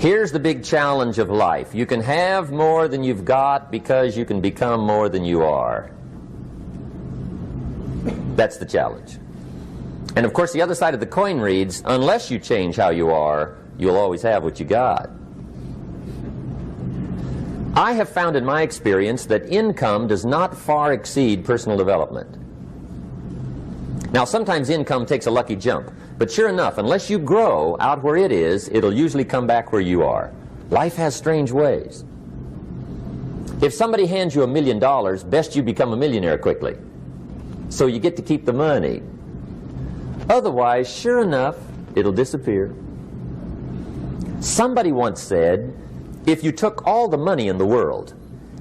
Here's the big challenge of life. You can have more than you've got because you can become more than you are. That's the challenge. And of course the other side of the coin reads, unless you change how you are, you'll always have what you got. I have found in my experience that income does not far exceed personal development. Now sometimes income takes a lucky jump, but sure enough, unless you grow out where it is, it'll usually come back where you are. Life has strange ways. If somebody hands you $1 million, best you become a millionaire quickly, so you get to keep the money. Otherwise, sure enough, it'll disappear. Somebody once said, if you took all the money in the world,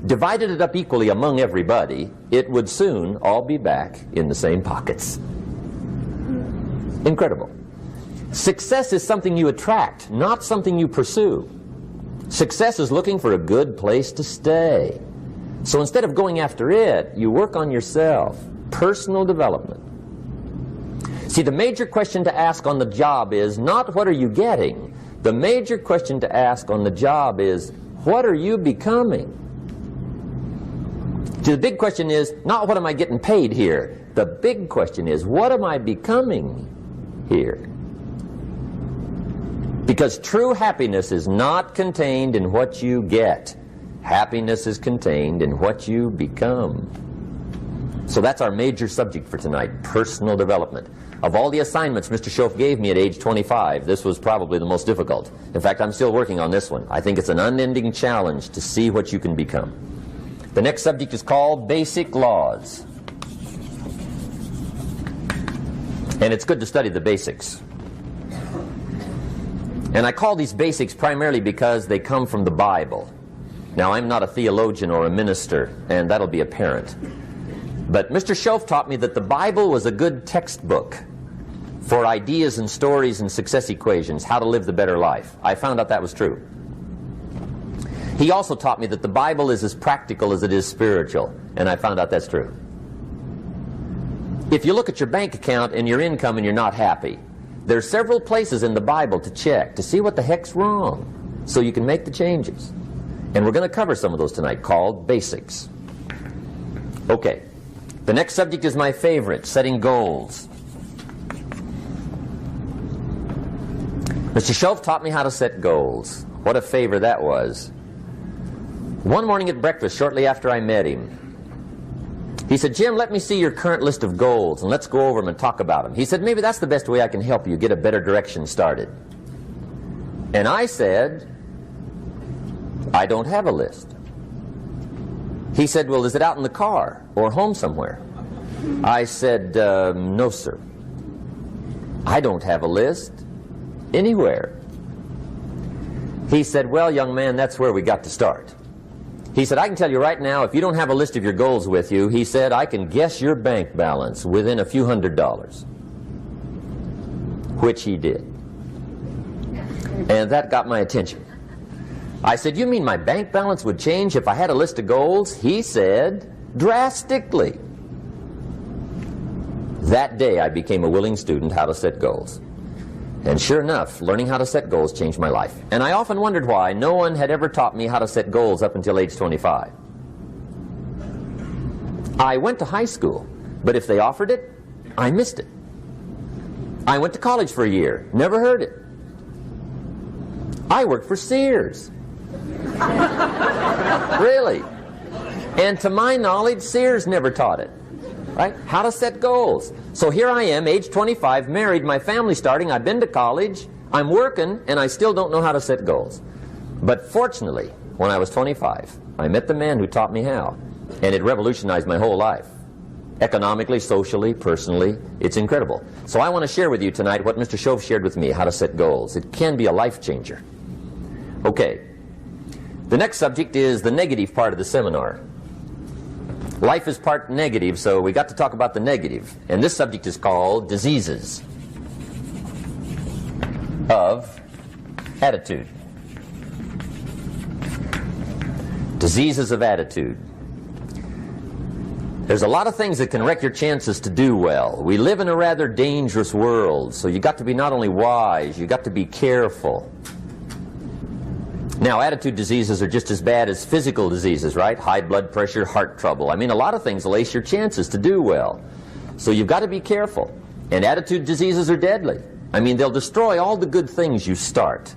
divided it up equally among everybody, it would soon all be back in the same pockets. Incredible. Success is something you attract, not something you pursue. Success is looking for a good place to stay. So instead of going after it, you work on yourself. Personal development. See, the major question to ask on the job is not what are you getting. The major question to ask on the job is what are you becoming? See, the big question is not what am I getting paid here. The big question is what am I becoming here? Because true happiness is not contained in what you get. Happiness is contained in what you become. So that's our major subject for tonight, personal development. Of all the assignments Mr. Schoaf gave me at age 25, this was probably the most difficult. In fact, I'm still working on this one. I think it's an unending challenge to see what you can become. The next subject is called Basic Laws. And it's good to study the basics. And I call these basics primarily because they come from the Bible. Now, I'm not a theologian or a minister, and that'll be apparent. But Mr. Schoaf taught me that the Bible was a good textbook for ideas and stories and success equations, how to live the better life. I found out that was true. He also taught me that the Bible is as practical as it is spiritual, and I found out that's true. If you look at your bank account and your income and you're not happy, there are several places in the Bible to check to see what the heck's wrong so you can make the changes. And we're going to cover some of those tonight, called basics. Okay. The next subject is my favorite, setting goals. Mr. Schoaf taught me how to set goals. What a favor that was. One morning at breakfast, shortly after I met him, he said, Jim, let me see your current list of goals and let's go over them and talk about them. He said, maybe that's the best way I can help you get a better direction started. And I said, I don't have a list. He said, well, is it out in the car or home somewhere? I said, no, sir. I don't have a list anywhere. He said, well, young man, that's where we got to start. He said, I can tell you right now, if you don't have a list of your goals with you, he said, I can guess your bank balance within a few $100s. Which he did. And that got my attention. I said, you mean my bank balance would change if I had a list of goals? He said, drastically. That day I became a willing student how to set goals. And sure enough, learning how to set goals changed my life. And I often wondered why no one had ever taught me how to set goals up until age 25. I went to high school, but if they offered it, I missed it. I went to college for a year, never heard it. I worked for Sears. Really. And to my knowledge, Sears never taught it. Right? How to set goals. So here I am, age 25, married, my family's starting, I've been to college, I'm working, and I still don't know how to set goals. But fortunately, when I was 25, I met the man who taught me how, and it revolutionized my whole life. Economically, socially, personally, it's incredible. So I want to share with you tonight what Mr. Schoaf shared with me, how to set goals. It can be a life changer. Okay. The next subject is the negative part of the seminar. Life is part negative, so we got to talk about the negative. And this subject is called diseases of attitude. Diseases of attitude. There's a lot of things that can wreck your chances to do well. We live in a rather dangerous world, so you got to be not only wise, you got to be careful. Now, attitude diseases are just as bad as physical diseases, right? High blood pressure, heart trouble. I mean, a lot of things will ace your chances to do well. So you've got to be careful. And attitude diseases are deadly. I mean, they'll destroy all the good things you start.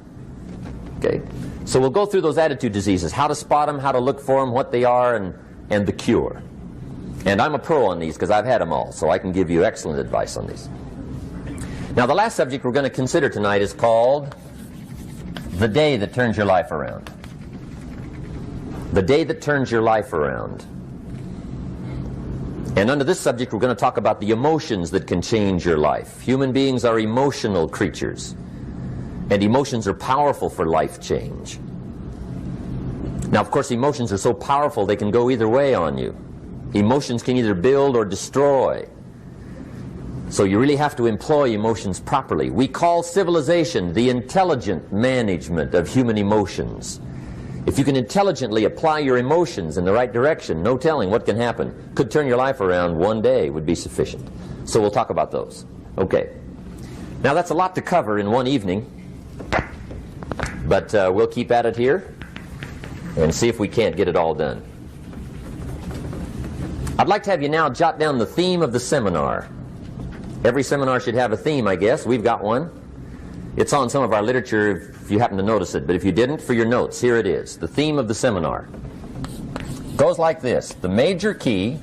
Okay? So we'll go through those attitude diseases, how to spot them, how to look for them, what they are, and the cure. And I'm a pro on these because I've had them all, so I can give you excellent advice on these. Now, the last subject we're going to consider tonight is called the day that turns your life around. The day that turns your life around. And under this subject, we're going to talk about the emotions that can change your life. Human beings are emotional creatures, and emotions are powerful for life change. Now, of course, emotions are so powerful they can go either way on you. Emotions can either build or destroy. So you really have to employ emotions properly. We call civilization the intelligent management of human emotions. If you can intelligently apply your emotions in the right direction, no telling what can happen. Could turn your life around one day would be sufficient. So we'll talk about those. Okay. Now that's a lot to cover in one evening, but we'll keep at it here and see if we can't get it all done. I'd like to have you now jot down the theme of the seminar. Every seminar should have a theme, I guess. We've got one. It's on some of our literature if you happen to notice it, but if you didn't, for your notes, here it is. The theme of the seminar goes like this: the major key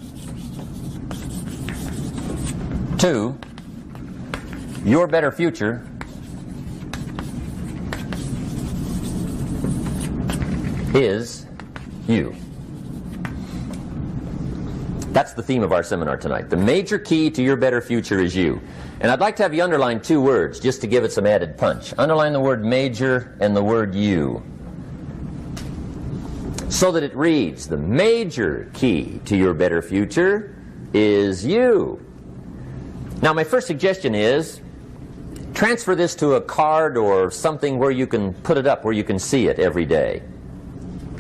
to your better future is you. That's the theme of our seminar tonight. The major key to your better future is you. And I'd like to have you underline two words just to give it some added punch. Underline the word major and the word you, so that it reads, the major key to your better future is you. Now, my first suggestion is transfer this to a card or something where you can put it up, where you can see it every day.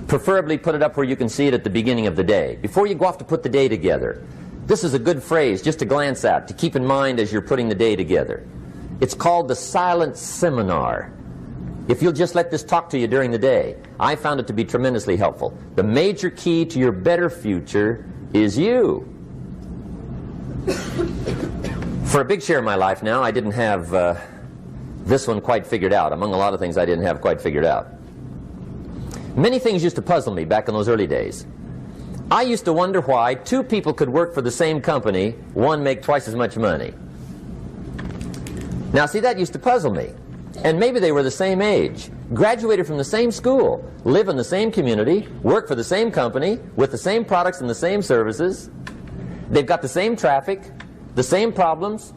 Preferably put it up where you can see it at the beginning of the day, before you go off to put the day together. This is a good phrase just to glance at, to keep in mind as you're putting the day together. It's called the silent seminar. If you'll just let this talk to you during the day, I found it to be tremendously helpful. The major key to your better future is you. For a big share of my life now, I didn't have this one quite figured out, among a lot of things I didn't have quite figured out. Many things used to puzzle me back in those early days. I used to wonder why two people could work for the same company, one make twice as much money. Now, see, that used to puzzle me. And maybe they were the same age, graduated from the same school, live in the same community, work for the same company, with the same products and the same services. They've got the same traffic, the same problems,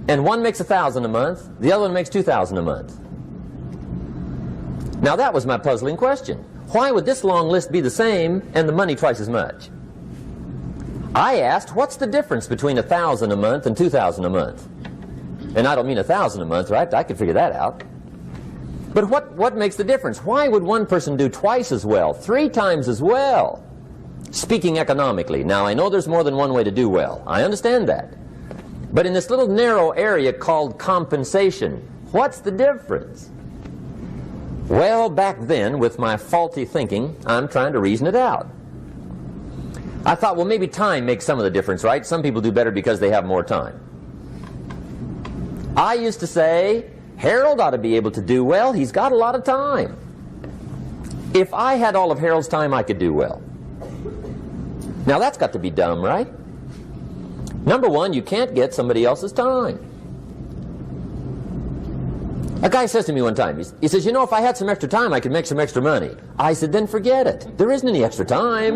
and one makes $1,000 a month, the other one makes $2,000 a month. Now that was my puzzling question. Why would this long list be the same and the money twice as much? I asked, what's the difference between $1,000 a month and $2,000 a month? And I don't mean $1,000 a month, right? I could figure that out. But what makes the difference? Why would one person do twice as well, 3 times as well? Speaking economically. Now, I know there's more than one way to do well. I understand that. But in this little narrow area called compensation, what's the difference? Well, back then, with my faulty thinking, I'm trying to reason it out. I thought, well, maybe time makes some of the difference, right? Some people do better because they have more time. I used to say, Harold ought to be able to do well. He's got a lot of time. If I had all of Harold's time, I could do well. Now, that's got to be dumb, right? Number one, you can't get somebody else's time. A guy says to me one time, he says, you know, if I had some extra time, I could make some extra money. I said, then forget it. There isn't any extra time.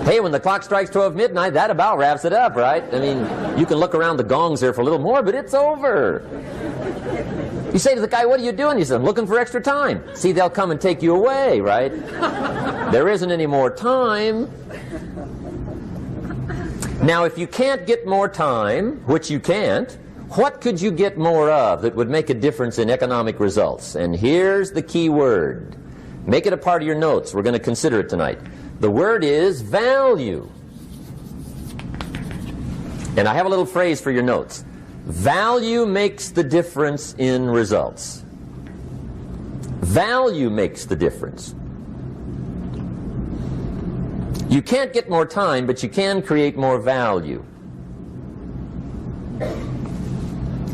Hey, when the clock strikes 12 midnight, that about wraps it up, right? I mean, you can look around the gongs there for a little more, but it's over. You say to the guy, what are you doing? He says, I'm looking for extra time. See, they'll come and take you away, right? There isn't any more time. Now, if you can't get more time, which you can't, what could you get more of that would make a difference in economic results? And here's the key word. Make it a part of your notes. We're going to consider it tonight. The word is value. And I have a little phrase for your notes. Value makes the difference in results. Value makes the difference. You can't get more time, but you can create more value.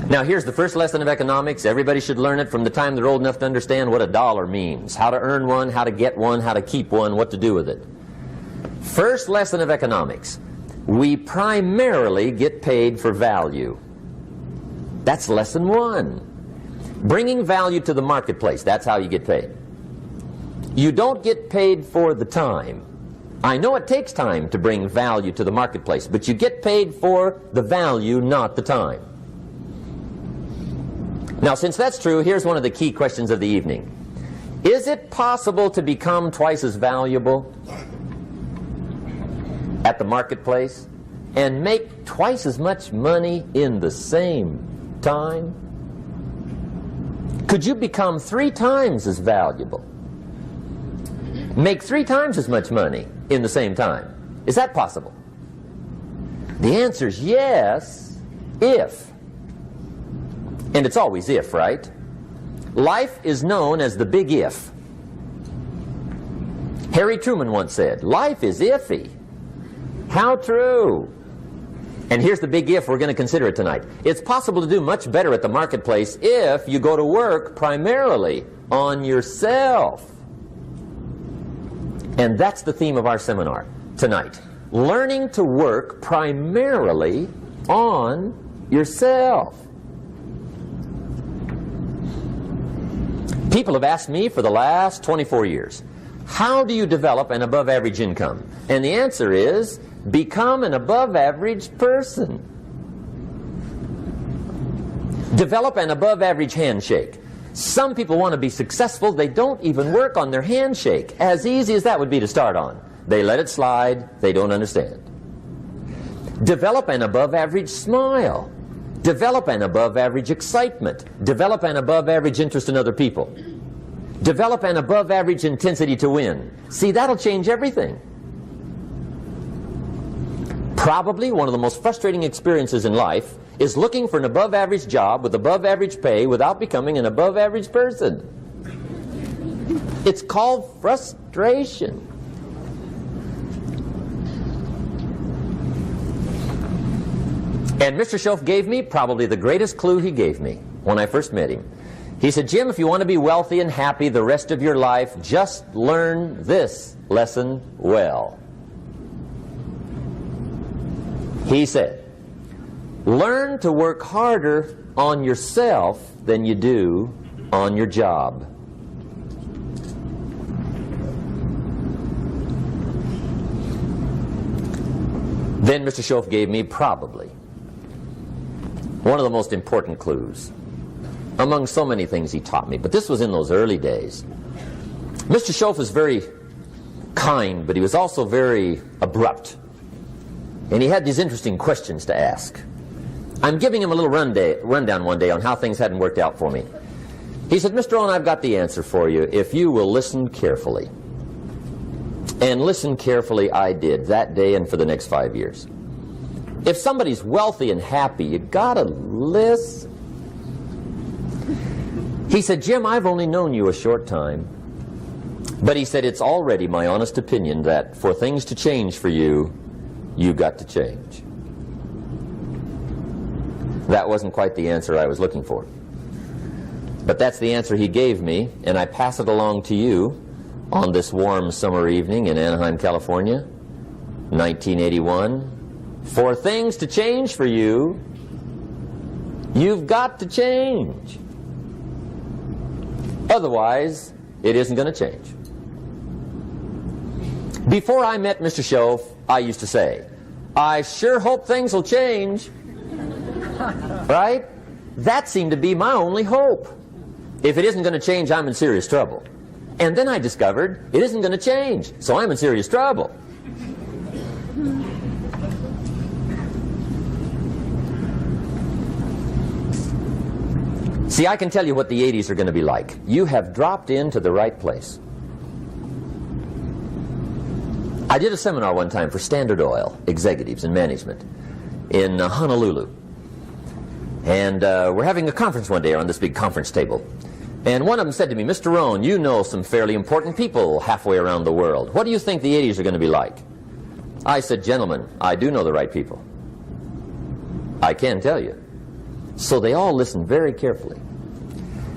Now here's the first lesson of economics. Everybody should learn it from the time they're old enough to understand what a dollar means, how to earn one, how to get one, how to keep one, what to do with it. First lesson of economics. We primarily get paid for value. That's lesson one. Bringing value to the marketplace, that's how you get paid. You don't get paid for the time. I know it takes time to bring value to the marketplace, but you get paid for the value, not the time. Now, since that's true, here's one of the key questions of the evening. Is it possible to become twice as valuable at the marketplace and make twice as much money in the same time? Could you become 3 times as valuable? Make 3 times as much money in the same time? Is that possible? The answer is yes, if. And it's always if, right? Life is known as the big if. Harry Truman once said, life is iffy. How true. And here's the big if we're going to consider it tonight. It's possible to do much better at the marketplace if you go to work primarily on yourself. And that's the theme of our seminar tonight. Learning to work primarily on yourself. People have asked me for the last 24 years, how do you develop an above-average income? And the answer is, become an above-average person. Develop an above-average handshake. Some people want to be successful, they don't even work on their handshake. As easy as that would be to start on. They let it slide, they don't understand. Develop an above-average smile. Develop an above-average excitement. Develop an above-average interest in other people. Develop an above-average intensity to win. See, that'll change everything. Probably one of the most frustrating experiences in life is looking for an above-average job with above-average pay without becoming an above-average person. It's called frustration. And Mr. Schoaf gave me probably the greatest clue he gave me when I first met him. He said, Jim, if you want to be wealthy and happy the rest of your life, just learn this lesson well. He said, learn to work harder on yourself than you do on your job. Then Mr. Schoaf gave me probably one of the most important clues among so many things he taught me, but this was in those early days. Mr. Schoaf was very kind, but he was also very abrupt. And he had these interesting questions to ask. I'm giving him a little rundown one day on how things hadn't worked out for me. He said, Mr. Rohn, I've got the answer for you if you will listen carefully. And listen carefully I did that day and for the next 5 years. If somebody's wealthy and happy, you gotta listen. He said, Jim, I've only known you a short time. But he said, it's already my honest opinion that for things to change for you, you've got to change. That wasn't quite the answer I was looking for. But that's the answer he gave me, and I pass it along to you on this warm summer evening in Anaheim, California, 1981. For things to change for you, you've got to change. Otherwise, it isn't going to change. Before I met Mr. Schoaf, I used to say, I sure hope things will change. Right? That seemed to be my only hope. If it isn't going to change, I'm in serious trouble. And then I discovered it isn't going to change, so I'm in serious trouble. See, I can tell you what the 80s are going to be like. You have dropped into the right place. I did a seminar one time for Standard Oil executives and management in Honolulu. And we're having a conference one day around this big conference table. And one of them said to me, Mr. Rohn, you know some fairly important people halfway around the world. What do you think the 80s are going to be like? I said, gentlemen, I do know the right people. I can tell you. So they all listened very carefully.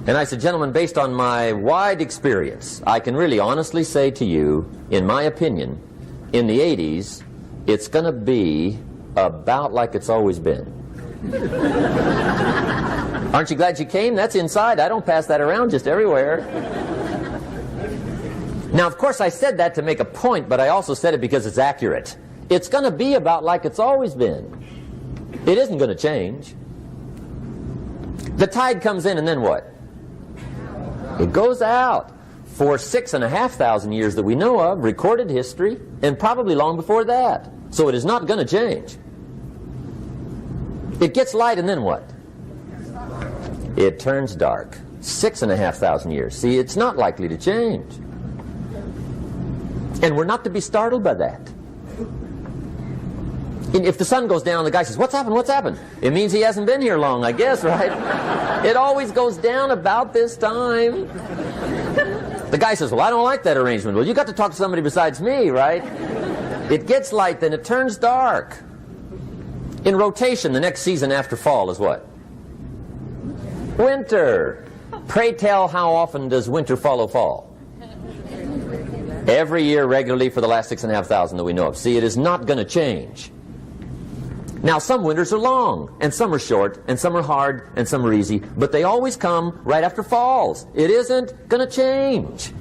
And I said, gentlemen, based on my wide experience, I can really honestly say to you, in my opinion, in the 80s, it's going to be about like it's always been. Aren't you glad you came? That's inside. I don't pass that around just everywhere. Now, of course, I said that to make a point, but I also said it because it's accurate. It's going to be about like it's always been. It isn't going to change. The tide comes in, and then what? It goes out. For 6,500 years that we know of, recorded history, and probably long before that. So it is not going to change. It gets light, and then what? It turns dark. 6,500 years. See, it's not likely to change. And we're not to be startled by that. And if the sun goes down, the guy says, what's happened, what's happened? It means he hasn't been here long, I guess, right? It always goes down about this time. The guy says, well, I don't like that arrangement. Well, you got to talk to somebody besides me, right? It gets light, then it turns dark. In rotation, the next season after fall is what? Winter. Pray tell, how often does winter follow fall? Every year regularly for the last 6,500 that we know of. See, it is not going to change. Now, some winters are long, and some are short, and some are hard, and some are easy, but they always come right after falls. It isn't going to change.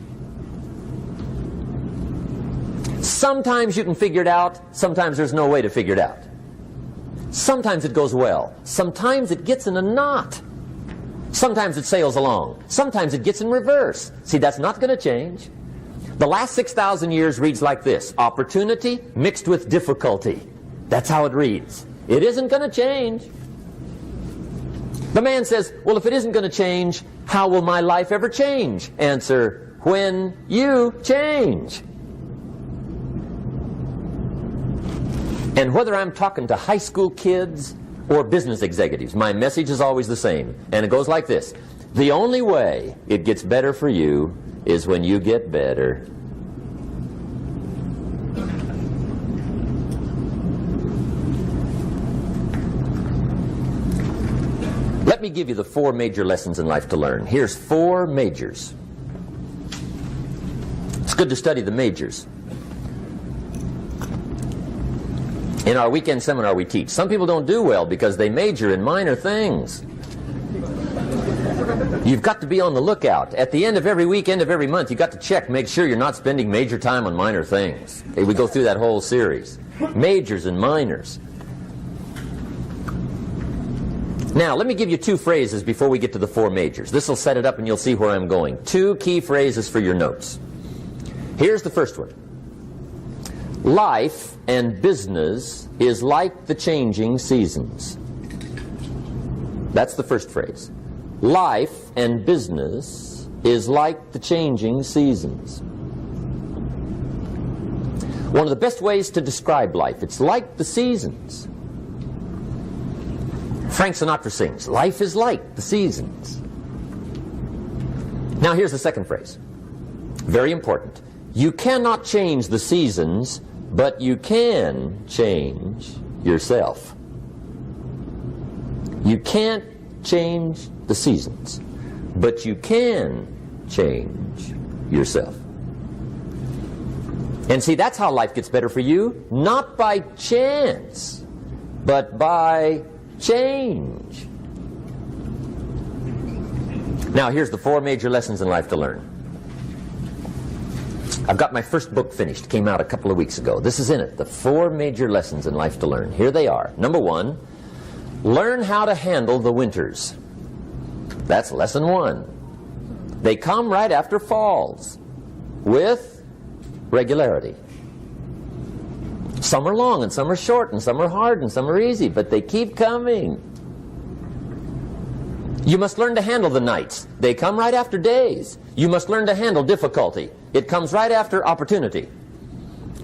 Sometimes you can figure it out, sometimes there's no way to figure it out. Sometimes it goes well, sometimes it gets in a knot. Sometimes it sails along, sometimes it gets in reverse. See, that's not going to change. The last 6,000 years reads like this: opportunity mixed with difficulty. That's how it reads. It isn't going to change. The man says, well, if it isn't going to change, how will my life ever change? Answer, when you change. And whether I'm talking to high school kids or business executives, my message is always the same. And it goes like this: the only way it gets better for you is when you get better. Let me give you the 4 major lessons in life to learn. Here's 4 majors. It's good to study the majors. In our weekend seminar we teach. Some people don't do well because they major in minor things. You've got to be on the lookout. At the end of every week, end of every month, you've got to check, make sure you're not spending major time on minor things. We go through that whole series. Majors and minors. Now, let me give you 2 phrases before we get to the 4 majors. This will set it up and you'll see where I'm going. 2 key phrases for your notes. Here's the first one. Life and business is like the changing seasons. That's the first phrase. Life and business is like the changing seasons. One of the best ways to describe life, it's like the seasons. Frank Sinatra sings, life is like the seasons. Now here's the second phrase. Very important. You cannot change the seasons, but you can change yourself. You can't change the seasons, but you can change yourself. And see, that's how life gets better for you, not by chance, but by change. Now, here's the 4 major lessons in life to learn. I've got my first book finished. Came out a couple of weeks ago. This is in it. The 4 major lessons in life to learn. Here they are. Number 1, learn how to handle the winters. That's lesson 1. They come right after falls with regularity. Some are long and some are short and some are hard and some are easy, but they keep coming. You must learn to handle the nights. They come right after days. You must learn to handle difficulty. It comes right after opportunity.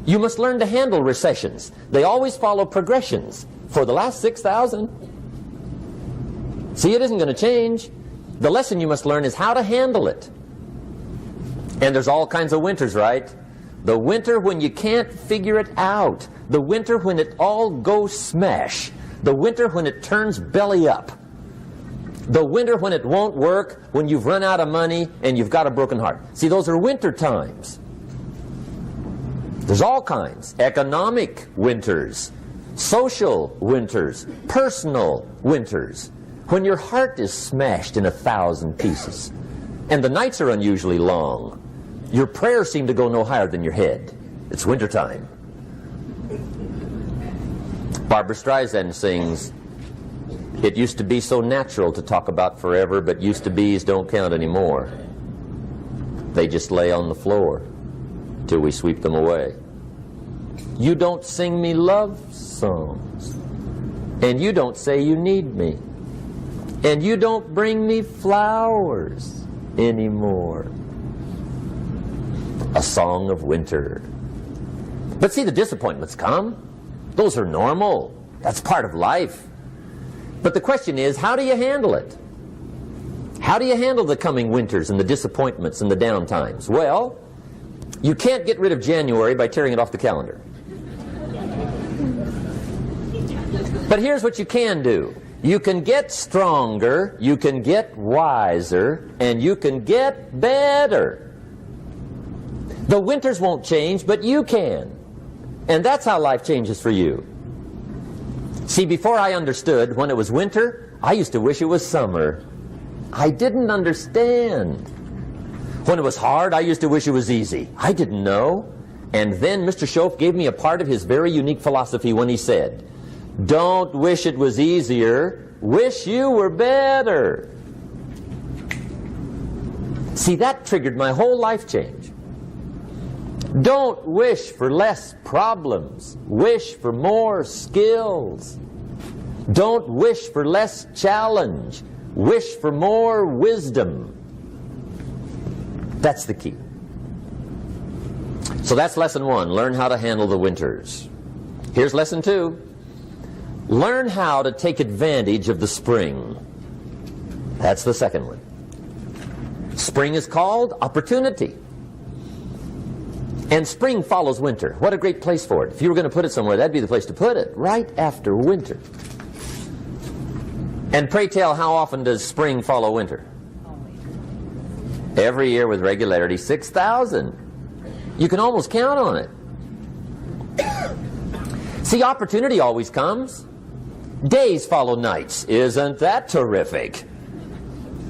You must learn to handle recessions. They always follow progressions. For the last 6,000. See, it isn't going to change. The lesson you must learn is how to handle it. And there's all kinds of winters, right? The winter when you can't figure it out. The winter when it all goes smash. The winter when it turns belly up. The winter when it won't work, when you've run out of money and you've got a broken heart. See, those are winter times. There's all kinds. Economic winters, social winters, personal winters. When your heart is smashed in 1,000 pieces and the nights are unusually long, your prayers seem to go no higher than your head. It's wintertime. Barbara Streisand sings, "It used to be so natural to talk about forever, but used to be's don't count anymore. They just lay on the floor till we sweep them away. You don't sing me love songs, and you don't say you need me, and you don't bring me flowers anymore." A song of winter. But see, the disappointments come. Those are normal. That's part of life. But the question is, how do you handle it? How do you handle the coming winters and the disappointments and the down times? Well, you can't get rid of January by tearing it off the calendar. But here's what you can do. You can get stronger, you can get wiser, and you can get better. The winters won't change, but you can. And that's how life changes for you. See, before I understood, when it was winter, I used to wish it was summer. I didn't understand. When it was hard, I used to wish it was easy. I didn't know. And then Mr. Schoaf gave me a part of his very unique philosophy when he said, "Don't wish it was easier, wish you were better." See, that triggered my whole life change. Don't wish for less problems. Wish for more skills. Don't wish for less challenge. Wish for more wisdom. That's the key. So that's lesson 1. Learn how to handle the winters. Here's lesson 2. Learn how to take advantage of the spring. That's the second one. Spring is called opportunity. And spring follows winter. What a great place for it. If you were going to put it somewhere, that'd be the place to put it, right after winter. And pray tell, how often does spring follow winter? Every year with regularity, 6,000. You can almost count on it. See, opportunity always comes. Days follow nights. Isn't that terrific?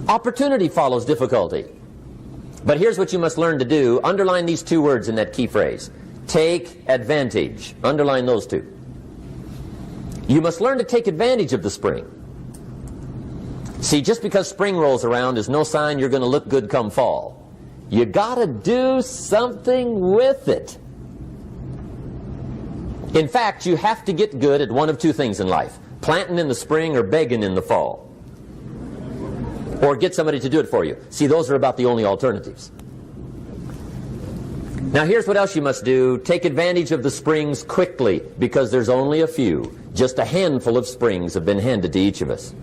Opportunity follows difficulty. But here's what you must learn to do. Underline these 2 words in that key phrase. Take advantage. Underline those 2. You must learn to take advantage of the spring. See, just because spring rolls around is no sign you're going to look good come fall. You got to do something with it. In fact, you have to get good at one of 2 things in life. Planting in the spring or begging in the fall. Or get somebody to do it for you. See, those are about the only alternatives. Now here's what else you must do. Take advantage of the springs quickly, because there's only a few. Just a handful of springs have been handed to each of us.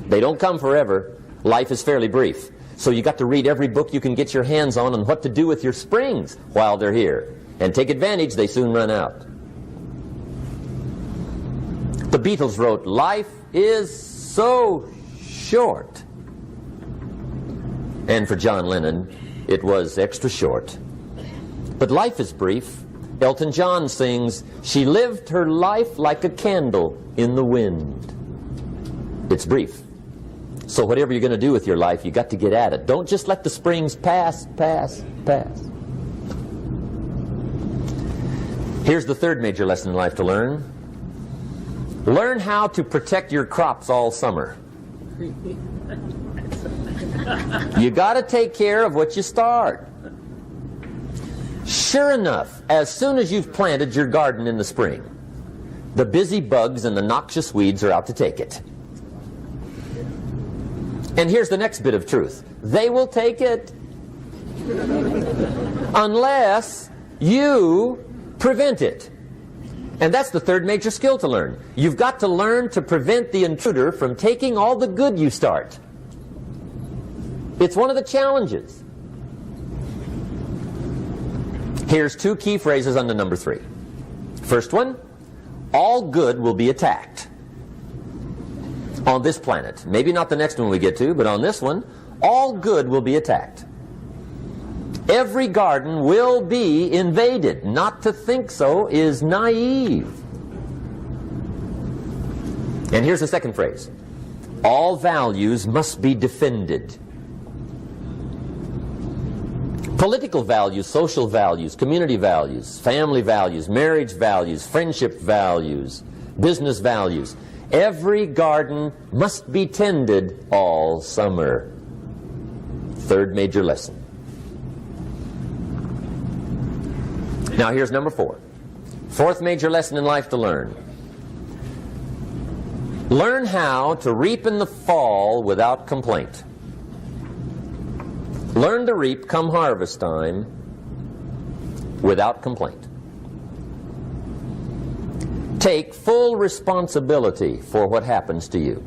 They don't come forever. Life is fairly brief. So you got to read every book you can get your hands on what to do with your springs while they're here. And take advantage, they soon run out. The Beatles wrote, "Life is so short." And for John Lennon, it was extra short. But life is brief. Elton John sings, "She lived her life like a candle in the wind." It's brief. So whatever you're going to do with your life, you got to get at it. Don't just let the springs pass. Here's the third major lesson in life to learn. Learn how to protect your crops all summer. You got to take care of what you start. Sure enough, as soon as you've planted your garden in the spring, the busy bugs and the noxious weeds are out to take it. And here's the next bit of truth. They will take it unless you prevent it. And that's the third major skill to learn. You've got to learn to prevent the intruder from taking all the good you start. It's one of the challenges. Here's two key phrases under number 3. First one, all good will be attacked on this planet. Maybe not the next one we get to, but on this one, all good will be attacked. Every garden will be invaded. Not to think so is naive. And here's the second phrase. All values must be defended. Political values, social values, community values, family values, marriage values, friendship values, business values. Every garden must be tended all summer. Third major lesson. Now here's number 4. Fourth major lesson in life to learn. Learn how to reap in the fall without complaint. Learn to reap come harvest time without complaint. Take full responsibility for what happens to you.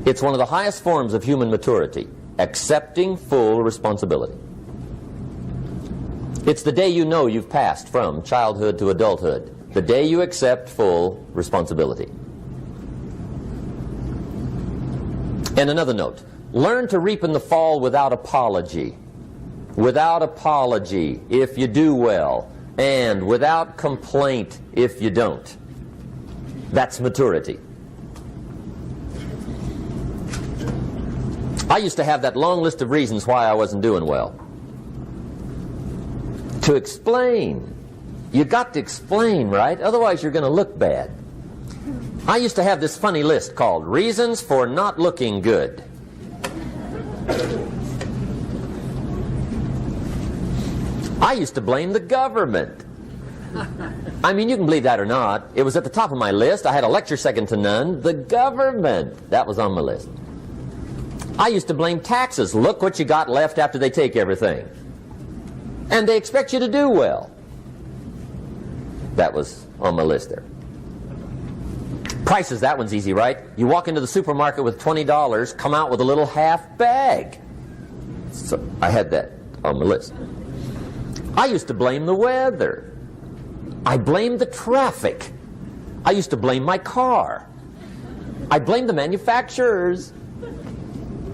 It's one of the highest forms of human maturity, accepting full responsibility. It's the day you know you've passed from childhood to adulthood, the day you accept full responsibility. And another note, learn to reap in the fall without apology. Without apology if you do well, and without complaint if you don't. That's maturity. I used to have that long list of reasons why I wasn't doing well. To explain. You got to explain, right? Otherwise you're going to look bad. I used to have this funny list called Reasons for Not Looking Good. I used to blame the government. I mean, you can believe that or not. It was at the top of my list. I had a lecture second to none. The government. That was on my list. I used to blame taxes. Look what you got left after they take everything. And they expect you to do well. That was on my list there. Prices, that one's easy, right? You walk into the supermarket with $20, come out with a little half bag. So I had that on my list. I used to blame the weather. I blamed the traffic. I used to blame my car. I blamed the manufacturers.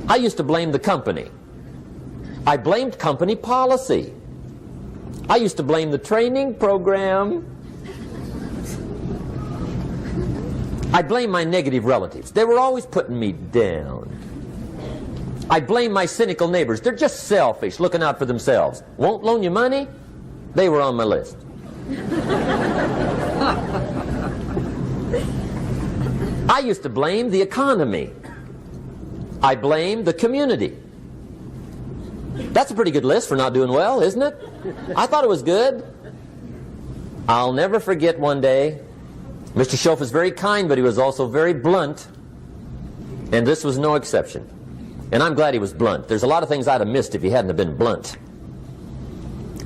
I used to blame the company. I blamed company policy. I used to blame the training program. I blame my negative relatives. They were always putting me down. I blame my cynical neighbors. They're just selfish, looking out for themselves. Won't loan you money? They were on my list. I used to blame the economy. I blamed the community. That's a pretty good list for not doing well, isn't it? I thought it was good. I'll never forget one day, Mr. Schoaf was very kind, but he was also very blunt. And this was no exception. And I'm glad he was blunt. There's a lot of things I'd have missed if he hadn't have been blunt.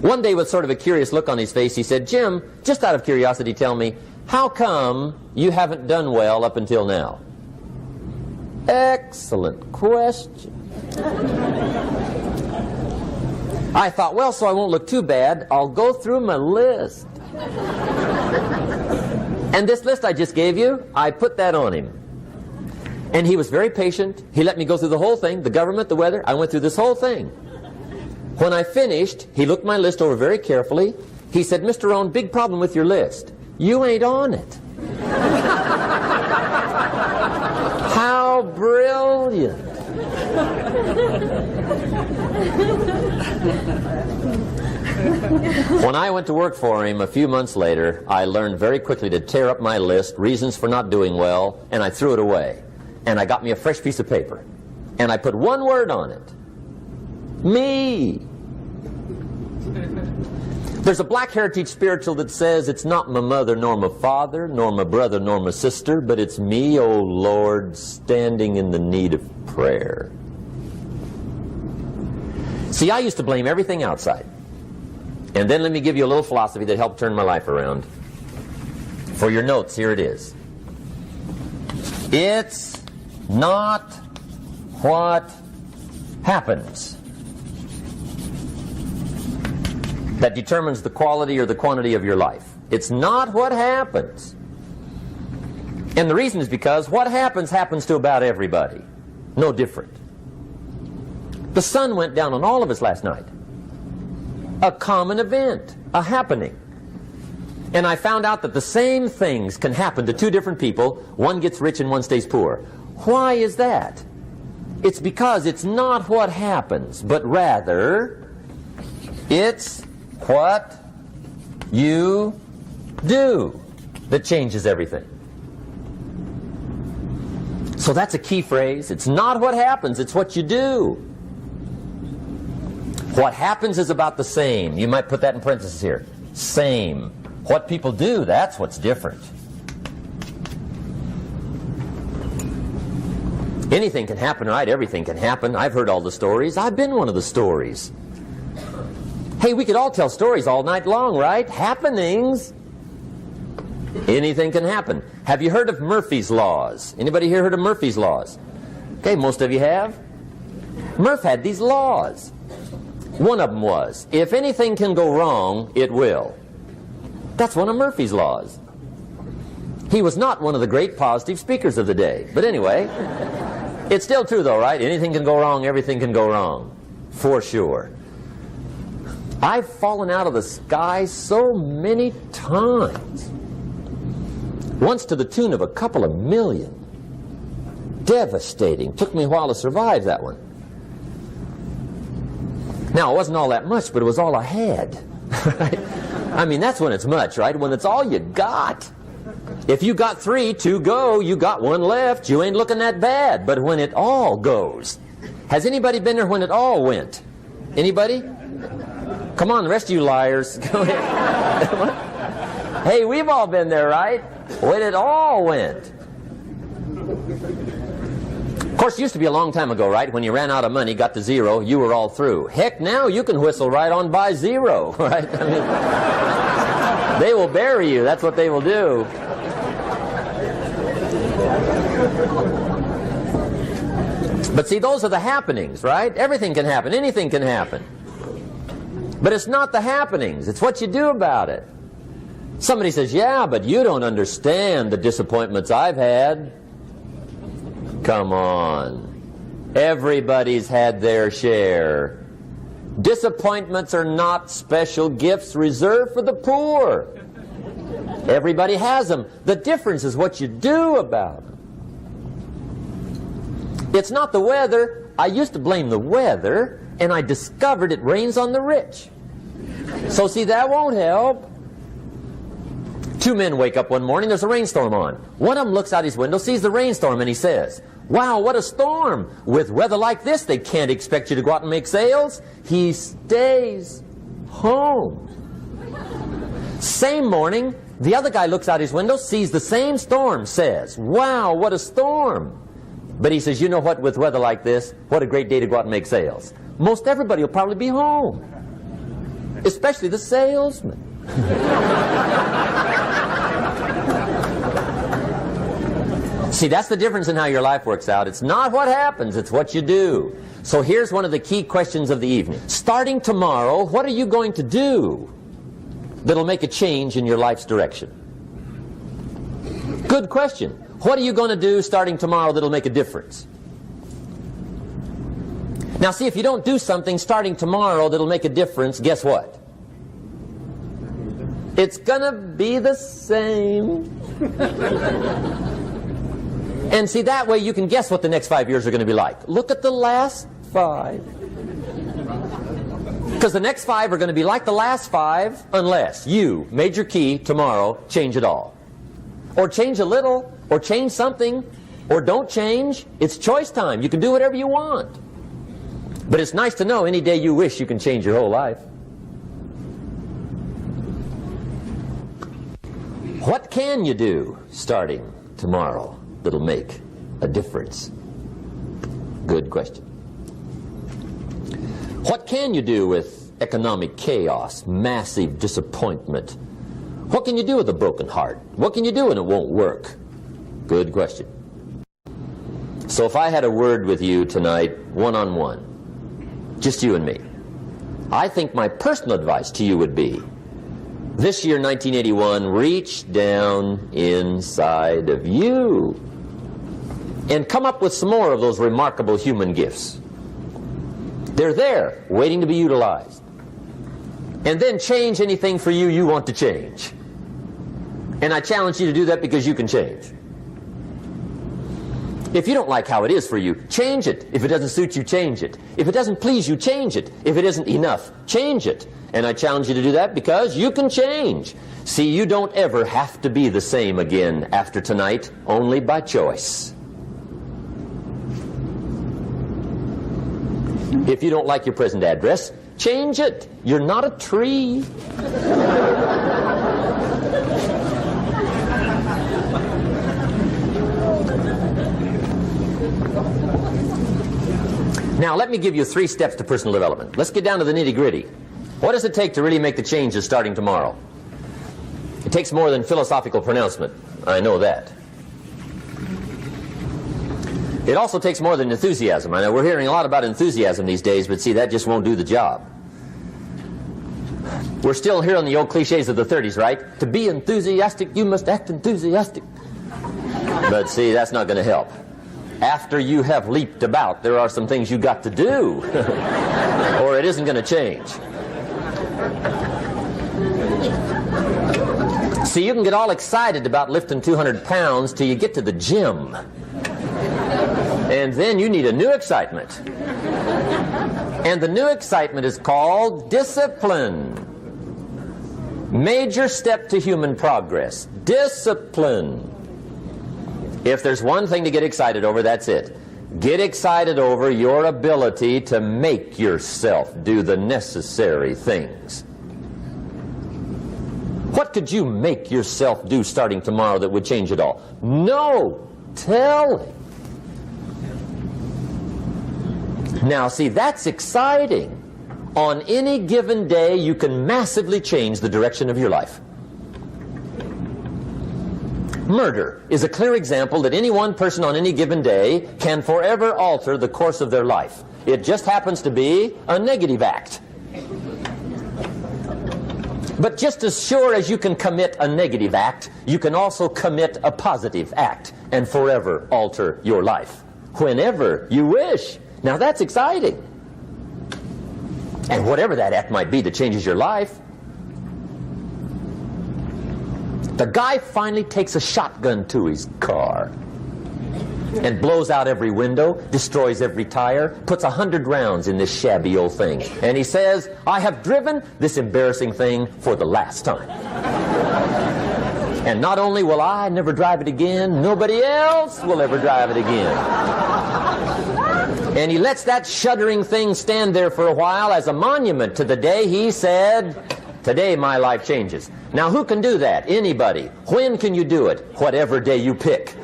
One day, with sort of a curious look on his face, he said, "Jim, just out of curiosity, tell me, how come you haven't done well up until now?" Excellent question. I thought, well, so I won't look too bad, I'll go through my list. And this list I just gave you, I put that on him. And he was very patient. He let me go through the whole thing, the government, the weather. I went through this whole thing. When I finished, he looked my list over very carefully. He said, "Mr. Rohn, big problem with your list. You ain't on it." How brilliant. When I went to work for him a few months later, I learned very quickly to tear up my list, reasons for not doing well, and I threw it away. And I got me a fresh piece of paper. And I put one word on it. Me. There's a Black Heritage spiritual that says, "It's not my mother nor my father, nor my brother nor my sister, but it's me, O Lord, standing in the need of prayer." See, I used to blame everything outside. And then let me give you a little philosophy that helped turn my life around. For your notes, here it is. It's not what happens that determines the quality or the quantity of your life. It's not what happens. And the reason is because what happens happens to about everybody. No different. The sun went down on all of us last night. A common event, a happening. And I found out that the same things can happen to two different people. One gets rich and one stays poor. Why is that? It's because it's not what happens, but rather it's what you do that changes everything. So that's a key phrase. It's not what happens, it's what you do. What happens is about the same. You might put that in parentheses here. Same. What people do, that's what's different. Anything can happen, right? Everything can happen. I've heard all the stories. I've been one of the stories. Hey, we could all tell stories all night long, right? Happenings. Anything can happen. Have you heard of Murphy's Laws? Anybody here heard of Murphy's Laws? Okay, most of you have. Murph had these laws. One of them was, if anything can go wrong, it will. That's one of Murphy's Laws. He was not one of the great positive speakers of the day. But anyway, it's still true though, right? Anything can go wrong, everything can go wrong. For sure. I've fallen out of the sky so many times. Once to the tune of a couple of million. Devastating. Took me a while to survive that one. Now, it wasn't all that much, but it was all I had. Right? I mean, that's when it's much, right? When it's all you got. If you got 3, 2 go, you got 1 left, you ain't looking that bad. But when it all goes. Has anybody been there when it all went? Anybody? Come on, the rest of you liars. Go ahead. Hey, we've all been there, right? When it all went. Of course, it used to be a long time ago, right? When you ran out of money, got to 0, you were all through. Heck, now you can whistle right on by 0, right? I mean, they will bury you. That's what they will do. But see, those are the happenings, right? Everything can happen. Anything can happen. But it's not the happenings. It's what you do about it. Somebody says, yeah, but you don't understand the disappointments I've had. Come on. Everybody's had their share. Disappointments are not special gifts reserved for the poor. Everybody has them. The difference is what you do about them. It's not the weather. I used to blame the weather, and I discovered it rains on the rich. So see, that won't help. 2 men wake up one morning, there's a rainstorm on. One of them looks out his window, sees the rainstorm, and he says, wow, what a storm. With weather like this, they can't expect you to go out and make sales. He stays home. Same morning, the other guy looks out his window, sees the same storm, says, wow, what a storm. But he says, you know what, with weather like this, what a great day to go out and make sales. Most everybody will probably be home. Especially the salesman. See, that's the difference in how your life works out. It's not what happens, it's what you do. So here's one of the key questions of the evening. Starting tomorrow, what are you going to do that'll make a change in your life's direction? Good question. What are you going to do starting tomorrow that'll make a difference? Now see, if you don't do something starting tomorrow that'll make a difference, guess what? It's gonna be the same. And see, that way you can guess what the next 5 years are going to be like. Look at the last 5. Because the next 5 are going to be like the last 5 unless you, major key, tomorrow, change it all. Or change a little, or change something, or don't change. It's choice time. You can do whatever you want. But it's nice to know any day you wish you can change your whole life. What can you do starting tomorrow that'll make a difference? Good question. What can you do with economic chaos, massive disappointment? What can you do with a broken heart? What can you do when it won't work? Good question. So if I had a word with you tonight, one-on-one, just you and me. I think my personal advice to you would be, this year, 1981, reach down inside of you and come up with some more of those remarkable human gifts. They're there, waiting to be utilized. And then change anything for you you want to change. And I challenge you to do that because you can change. If you don't like how it is for you, change it. If it doesn't suit you, change it. If it doesn't please you, change it. If it isn't enough, change it. And I challenge you to do that because you can change. See, you don't ever have to be the same again after tonight, only by choice. If you don't like your present address, change it. You're not a tree. Now, let me give you 3 steps to personal development. Let's get down to the nitty-gritty. What does it take to really make the changes starting tomorrow? It takes more than philosophical pronouncement. I know that. It also takes more than enthusiasm. I know we're hearing a lot about enthusiasm these days, but see, that just won't do the job. We're still hearing the old cliches of the 30s, right? To be enthusiastic, you must act enthusiastic. But see, that's not going to help. After you have leaped about, there are some things you got to do, or it isn't going to change. See, you can get all excited about lifting 200 pounds till you get to the gym. And then you need a new excitement. And the new excitement is called discipline. Major step to human progress. Discipline. If there's one thing to get excited over, that's it. Get excited over your ability to make yourself do the necessary things. What could you make yourself do starting tomorrow that would change it all? No telling. Now, see, that's exciting. On any given day, you can massively change the direction of your life. Murder is a clear example that any one person on any given day can forever alter the course of their life. It just happens to be a negative act. But just as sure as you can commit a negative act, you can also commit a positive act and forever alter your life whenever you wish. Now that's exciting. And whatever that act might be that changes your life. The guy finally takes a shotgun to his car and blows out every window, destroys every tire, puts 100 rounds in this shabby old thing. And he says, I have driven this embarrassing thing for the last time. And not only will I never drive it again, nobody else will ever drive it again. And he lets that shuddering thing stand there for a while as a monument to the day he said, today my life changes. Now who can do that? Anybody. When can you do it? Whatever day you pick.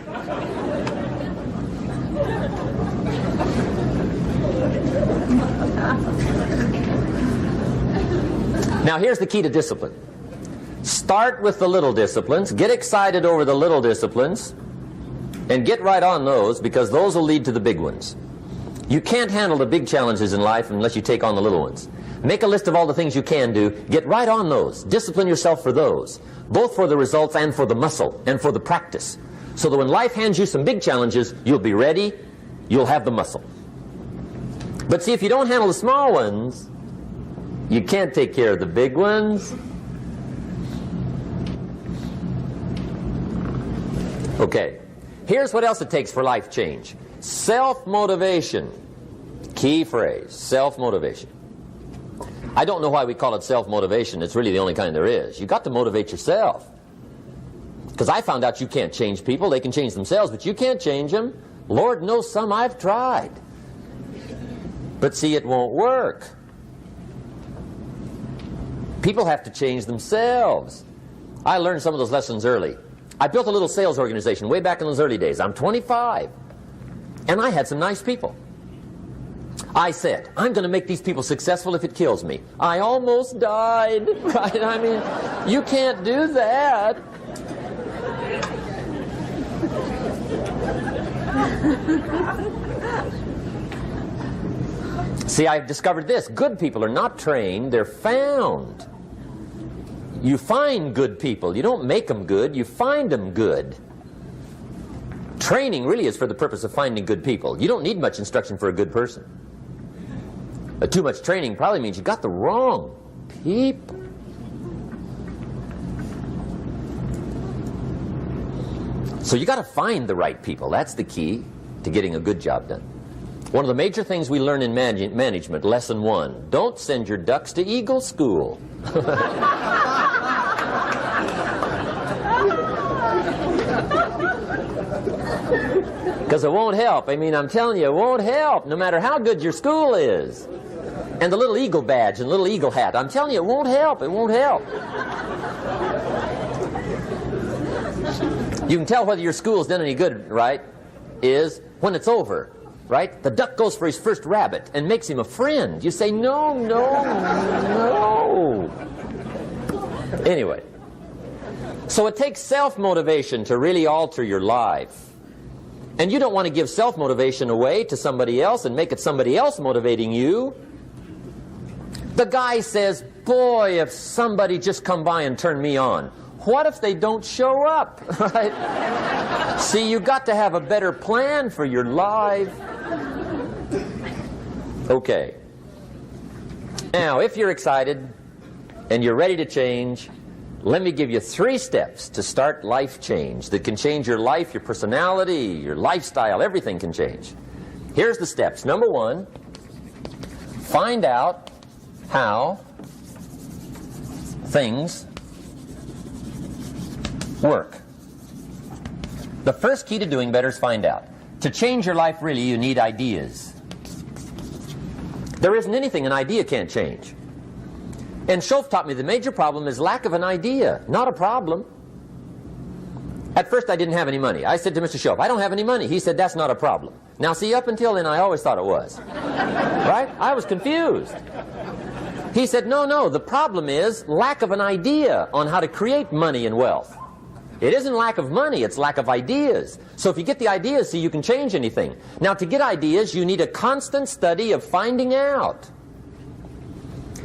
Now here's the key to discipline. Start with the little disciplines, get excited over the little disciplines, and get right on those, because those will lead to the big ones. You can't handle the big challenges in life unless you take on the little ones. Make a list of all the things you can do, get right on those, discipline yourself for those, both for the results and for the muscle and for the practice, so that when life hands you some big challenges, you'll be ready, you'll have the muscle. But see, if you don't handle the small ones, you can't take care of the big ones. Okay, here's what else it takes for life change. Self-motivation. Key phrase, self-motivation. I don't know why we call it self-motivation. It's really the only kind there is. You've got to motivate yourself. Because I found out you can't change people. They can change themselves, but you can't change them. Lord knows some I've tried. But see, it won't work. People have to change themselves. I learned some of those lessons early. I built a little sales organization way back in those early days. I'm 25. And I had some nice people. I said, I'm going to make these people successful if it kills me. I almost died, right? I mean, you can't do that. See, I've discovered this. Good people are not trained, they're found. You find good people. You don't make them good, you find them good. Training really is for the purpose of finding good people. You don't need much instruction for a good person. Too much training probably means you got the wrong people. So you got to find the right people. That's the key to getting a good job done. One of the major things we learn in management, lesson 1, don't send your ducks to Eagle School. Because it won't help. I mean, I'm telling you, it won't help, no matter how good your school is. And the little eagle badge and little eagle hat, I'm telling you, it won't help. It won't help. You can tell whether your school's done any good, right, is when it's over, right? The duck goes for his first rabbit and makes him a friend. You say, no, no, no. Anyway, so it takes self-motivation to really alter your life. And you don't want to give self-motivation away to somebody else and make it somebody else motivating you. The guy says, boy, if somebody just come by and turn me on. What if they don't show up, right? See, you got to have a better plan for your life. Okay. Now, if you're excited and you're ready to change, let me give you 3 steps to start life change that can change your life, your personality, your lifestyle, everything can change. Here's the steps. Number 1, find out how things work. The first key to doing better is find out. To change your life, really, you need ideas. There isn't anything an idea can't change. And Schoff taught me the major problem is lack of an idea, not a problem. At first I didn't have any money. I said to Mr. Schoff, I don't have any money. He said, that's not a problem. Now see, up until then I always thought it was. Right? I was confused. He said, no, no, the problem is lack of an idea on how to create money and wealth. It isn't lack of money, it's lack of ideas. So if you get the ideas, see, you can change anything. Now to get ideas, you need a constant study of finding out.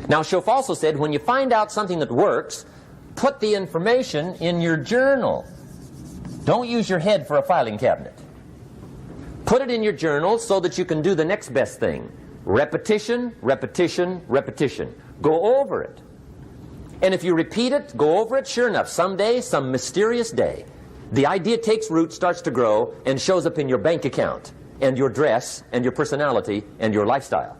Now Schoff also said, when you find out something that works, put the information in your journal. Don't use your head for a filing cabinet. Put it in your journal so that you can do the next best thing. Repetition, repetition, repetition. Go over it. And if you repeat it, go over it, sure enough, someday, some mysterious day, the idea takes root, starts to grow, and shows up in your bank account, and your dress, and your personality, and your lifestyle.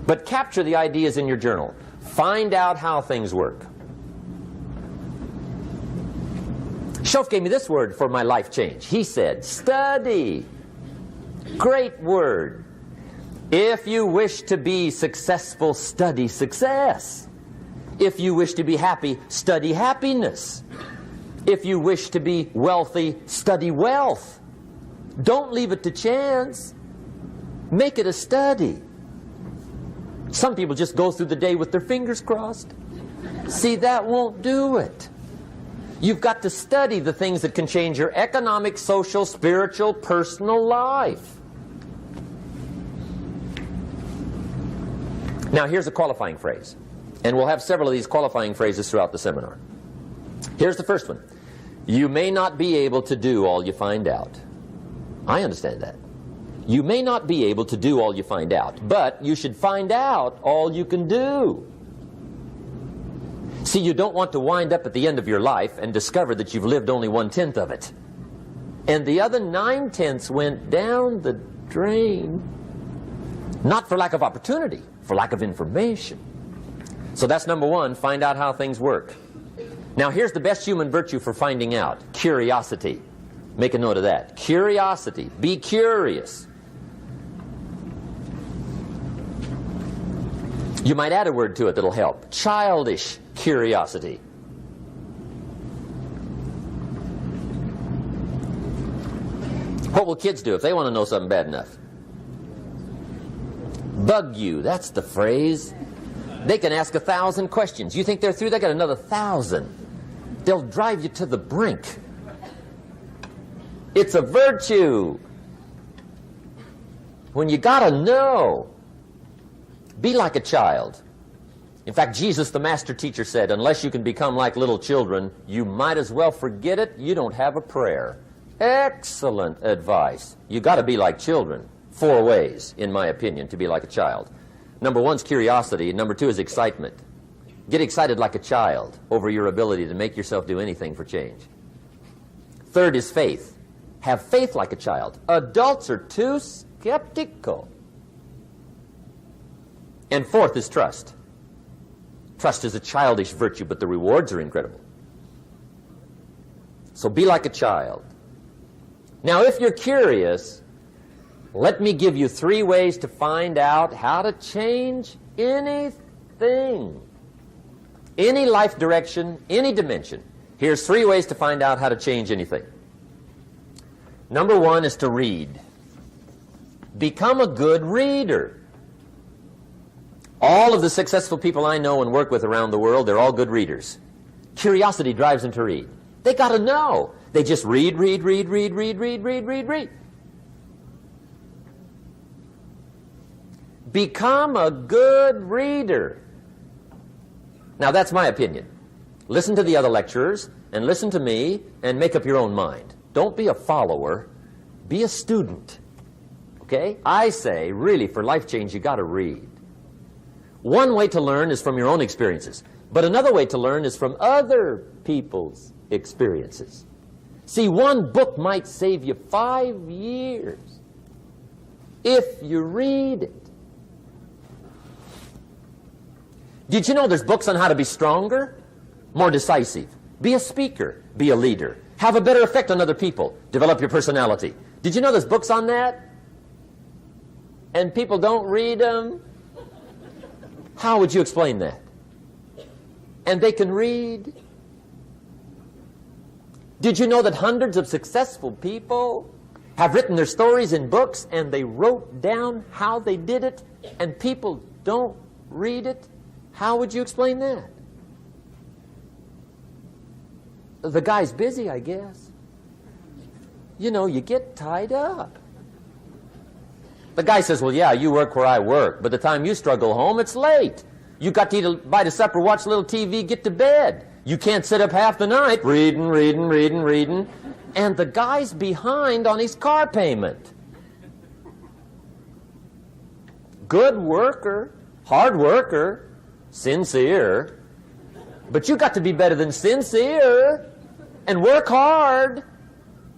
But capture the ideas in your journal. Find out how things work. Schoff gave me this word for my life change. He said, study. Great word. If you wish to be successful, study success. If you wish to be happy, study happiness. If you wish to be wealthy, study wealth. Don't leave it to chance. Make it a study. Some people just go through the day with their fingers crossed. See, that won't do it. You've got to study the things that can change your economic, social, spiritual, personal life. Now, here's a qualifying phrase. And we'll have several of these qualifying phrases throughout the seminar. Here's the first one. You may not be able to do all you find out. I understand that. You may not be able to do all you find out, but you should find out all you can do. See, you don't want to wind up at the end of your life and discover that you've lived only 1/10 of it. And the other 9/10 went down the drain. Not for lack of opportunity, for lack of information. So that's number 1, find out how things work. Now here's the best human virtue for finding out. Curiosity. Make a note of that. Curiosity. Be curious. You might add a word to it that'll help. Childish curiosity. What will kids do if they want to know something bad enough? Bug you. That's the phrase. They can ask 1,000 questions. You think they're through? They got another 1,000. They'll drive you to the brink. It's a virtue. when you got to know. Be like a child. In fact, Jesus, the master teacher, said, unless you can become like little children, you might as well forget it. You don't have a prayer. Excellent advice. You got to be like children. 4 ways, in my opinion, to be like a child. Number 1 is curiosity, and number 2 is excitement. Get excited like a child over your ability to make yourself do anything for change. 3rd is faith. Have faith like a child. Adults are too skeptical. And 4th is trust. Trust is a childish virtue, but the rewards are incredible. So be like a child. Now, if you're curious, let me give you 3 ways to find out how to change anything. Any life direction, any dimension. Here's 3 ways to find out how to change anything. Number 1 is to read. Become a good reader. All of the successful people I know and work with around the world, they're all good readers. Curiosity drives them to read. They got to know. They just read. Become a good reader. Now, that's my opinion. Listen to the other lecturers and listen to me and make up your own mind. Don't be a follower. Be a student. Okay? I say, really, for life change, you got to read. One way to learn is from your own experiences, but another way to learn is from other people's experiences. See, one book might save you 5 years if you read it. Did you know there's books on how to be stronger, more decisive, be a speaker, be a leader, have a better effect on other people, develop your personality? Did you know there's books on that? And people don't read them? How would you explain that? And they can read. Did you know that hundreds of successful people have written their stories in books and they wrote down how they did it and people don't read it? How would you explain that? The guy's busy, I guess. You know, you get tied up. The guy says, well, yeah, you work where I work. By the time you struggle home, it's late. You got to eat a bite of supper, watch a little TV, get to bed. You can't sit up half the night reading. And the guy's behind on his car payment. Good worker, hard worker, sincere. But you got to be better than sincere and work hard.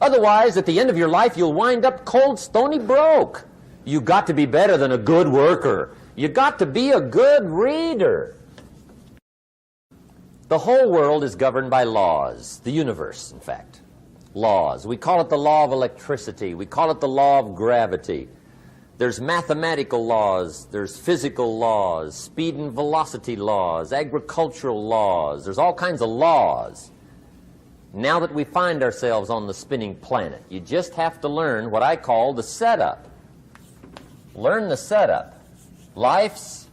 Otherwise, at the end of your life, you'll wind up cold, stony broke. You got to be better than a good worker. You got to be a good reader. The whole world is governed by laws. The universe, in fact. Laws. We call it the law of electricity. We call it the law of gravity. There's mathematical laws. There's physical laws. Speed and velocity laws. Agricultural laws. There's all kinds of laws. Now that we find ourselves on the spinning planet, you just have to learn what I call the setup. Learn the setup. Life's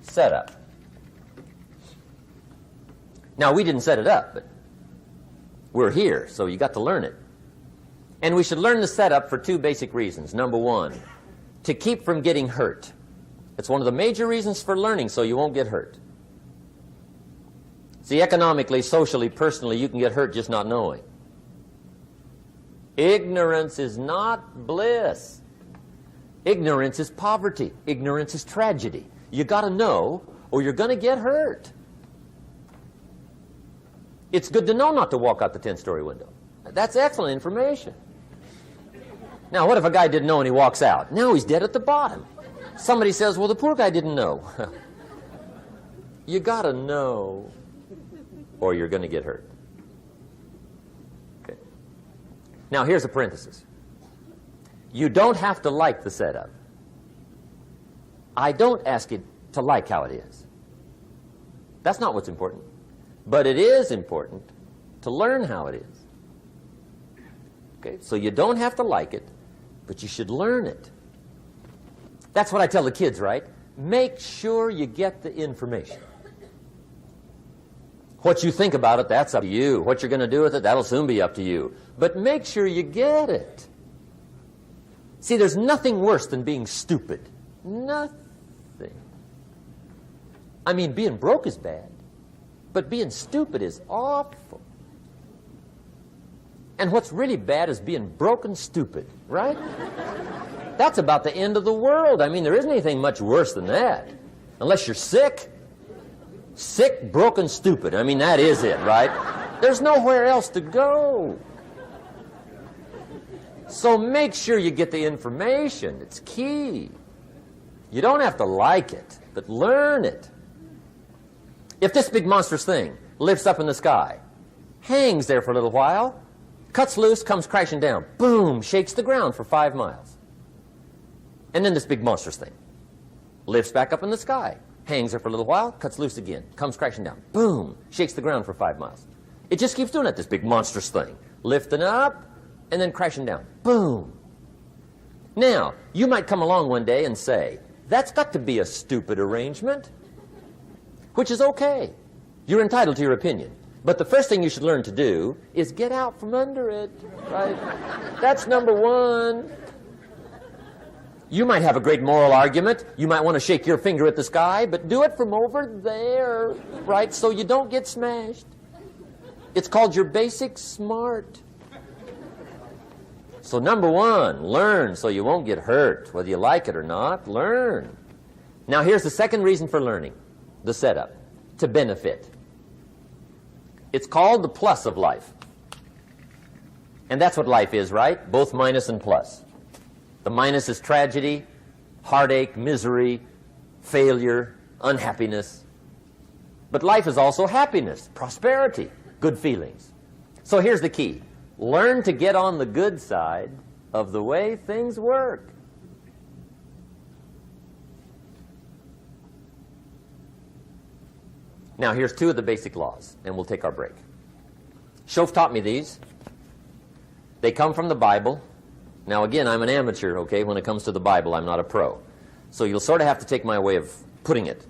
setup. Now, we didn't set it up, but we're here, so you got to learn it. And we should learn the setup for 2 basic reasons. Number 1, to keep from getting hurt. It's one of the major reasons for learning, so you won't get hurt. See, economically, socially, personally, you can get hurt just not knowing. Ignorance is not bliss. Ignorance is poverty. Ignorance is tragedy. You got to know, or you're going to get hurt. It's good to know not to walk out the 10-story window. That's excellent information. Now, what if a guy didn't know and he walks out? Now he's dead at the bottom. Somebody says, well, the poor guy didn't know. You got to know, or you're going to get hurt. Okay. Now, here's a parenthesis. You don't have to like the setup. I don't ask you to like how it is. That's not what's important. But it is important to learn how it is. Okay? So you don't have to like it, but you should learn it. That's what I tell the kids, right? Make sure you get the information. What you think about it, that's up to you. What you're going to do with it, that'll soon be up to you. But make sure you get it. See, there's nothing worse than being stupid. Nothing. I mean, being broke is bad, but being stupid is awful. And what's really bad is being broke and stupid, right? That's about the end of the world. I mean, there isn't anything much worse than that. Unless you're sick. Sick, broken, stupid. I mean, that is it, right? There's nowhere else to go. So make sure you get the information. It's key. You don't have to like it, but learn it. If this big monstrous thing lifts up in the sky, hangs there for a little while, cuts loose, comes crashing down, boom, shakes the ground for 5 miles. And then this big monstrous thing lifts back up in the sky, hangs there for a little while, cuts loose again, comes crashing down, boom, shakes the ground for 5 miles. It just keeps doing it, this big monstrous thing, lifting up and then crashing down, boom. Now, you might come along one day and say, that's got to be a stupid arrangement, which is okay. You're entitled to your opinion. But the first thing you should learn to do is get out from under it, right? That's number one. You might have a great moral argument. You might want to shake your finger at the sky, but do it from over there, right, so you don't get smashed. It's called your basic smart. So number one, learn so you won't get hurt. Whether you like it or not, learn. Now here's the second reason for learning, the setup, to benefit. It's called the plus of life. And that's what life is, right? Both minus and plus. The minus is tragedy, heartache, misery, failure, unhappiness. But life is also happiness, prosperity, good feelings. So here's the key. Learn to get on the good side of the way things work. Now, here's 2 of the basic laws, and we'll take our break. Shof taught me these. They come from the Bible. Now, again, I'm an amateur, okay? When it comes to the Bible, I'm not a pro. So you'll sort of have to take my way of putting it.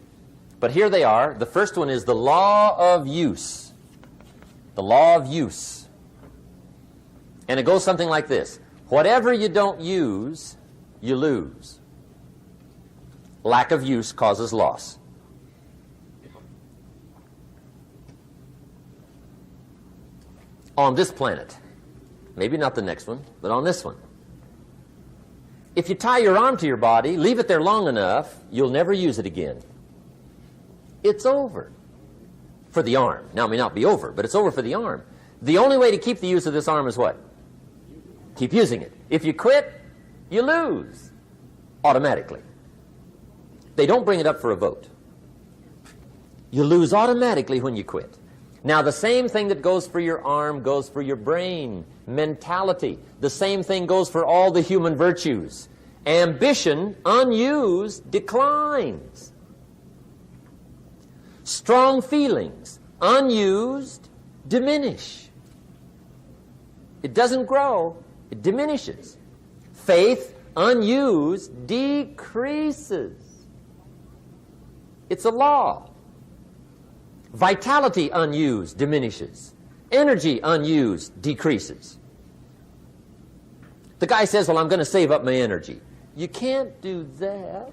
But here they are. The first one is the law of use. The law of use. And it goes something like this. Whatever you don't use, you lose. Lack of use causes loss. On this planet, maybe not the next one, but on this one, if you tie your arm to your body, leave it there long enough, you'll never use it again. It's over for the arm. Now, it may not be over, but it's over for the arm. The only way to keep the use of this arm is what? Keep using it. If you quit, you lose automatically. They don't bring it up for a vote. You lose automatically when you quit. Now, the same thing that goes for your arm goes for your brain, mentality. The same thing goes for all the human virtues. Ambition, unused, declines. Strong feelings, unused, diminish. It doesn't grow, it diminishes. Faith, unused, decreases. It's a law. Vitality unused diminishes. Energy unused decreases. The guy says, well, I'm going to save up my energy. You can't do that.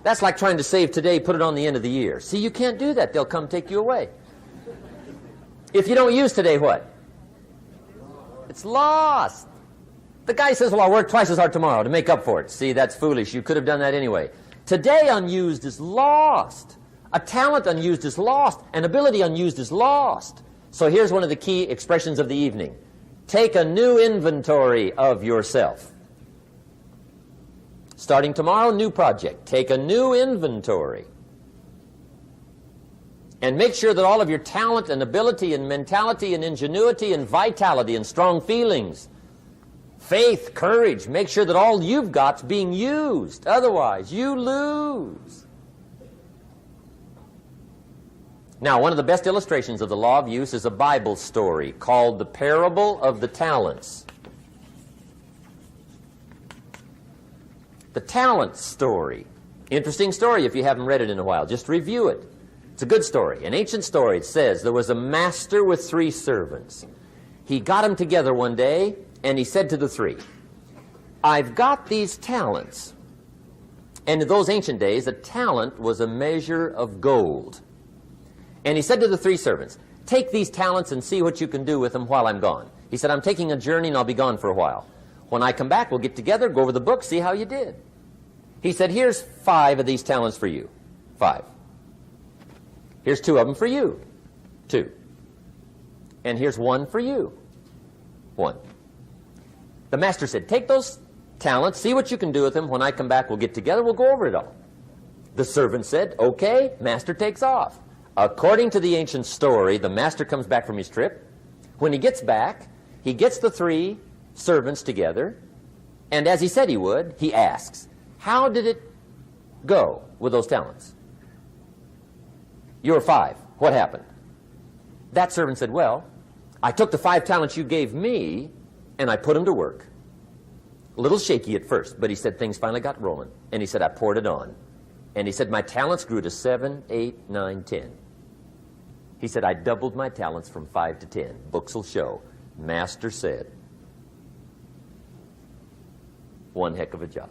That's like trying to save today, put it on the end of the year. See, you can't do that. They'll come take you away. If you don't use today, what? It's lost. The guy says, well, I'll work twice as hard tomorrow to make up for it. See, that's foolish. You could have done that anyway. Today unused is lost. A talent unused is lost. An ability unused is lost. So here's one of the key expressions of the evening. Take a new inventory of yourself. Starting tomorrow, new project. Take a new inventory. And make sure that all of your talent and ability and mentality and ingenuity and vitality and strong feelings, faith, courage, make sure that all you've got's being used. Otherwise, you lose. Now, one of the best illustrations of the law of use is a Bible story called the Parable of the Talents. The talent story. Interesting story if you haven't read it in a while. Just review it. It's a good story. An ancient story. It says there was a master with 3 servants. He got them together one day and he said to the 3, I've got these talents. And in those ancient days, a talent was a measure of gold. And he said to the 3 servants, take these talents and see what you can do with them while I'm gone. He said, I'm taking a journey and I'll be gone for a while. When I come back, we'll get together, go over the book, see how you did. He said, here's 5 of these talents for you. 5. Here's 2 of them for you. 2. And here's 1 for you. 1. The master said, take those talents, see what you can do with them. When I come back, we'll get together, we'll go over it all. The servant said, okay, master takes off. According to the ancient story, the master comes back from his trip. When he gets back, he gets the 3 servants together, and as he said he would, he asks, how did it go with those talents? You were 5. What happened? That servant said, well, I took the 5 talents you gave me, and I put them to work. A little shaky at first, but he said things finally got rolling. And he said, I poured it on. And he said, my talents grew to 7, 8, 9, 10. He said, I doubled my talents from 5 to 10. Books will show. Master said, one heck of a job.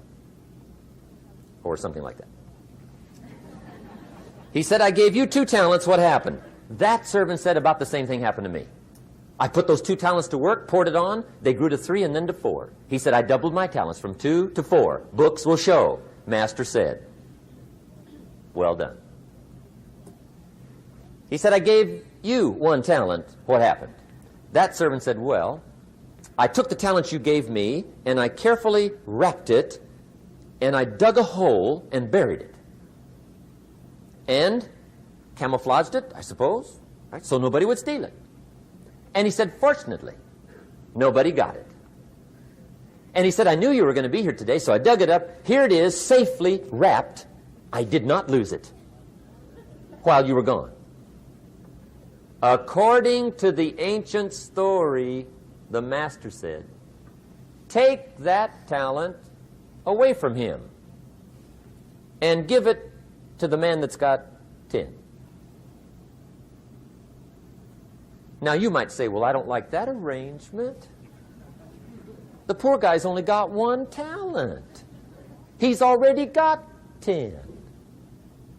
Or something like that. He said, I gave you 2 talents. What happened? That servant said about the same thing happened to me. I put those 2 talents to work, poured it on. They grew to 3 and then to 4. He said, I doubled my talents from 2 to 4. Books will show. Master said, well done. He said, I gave you 1 talent. What happened? That servant said, well, I took the talent you gave me, and I carefully wrapped it, and I dug a hole and buried it. And camouflaged it, I suppose, right, so nobody would steal it. And he said, fortunately, nobody got it. And he said, I knew you were going to be here today, so I dug it up. Here it is, safely wrapped. I did not lose it while you were gone. According to the ancient story, the master said, take that talent away from him and give it to the man that's got 10. Now you might say, well, I don't like that arrangement. The poor guy's only got 1 talent. He's already got 10.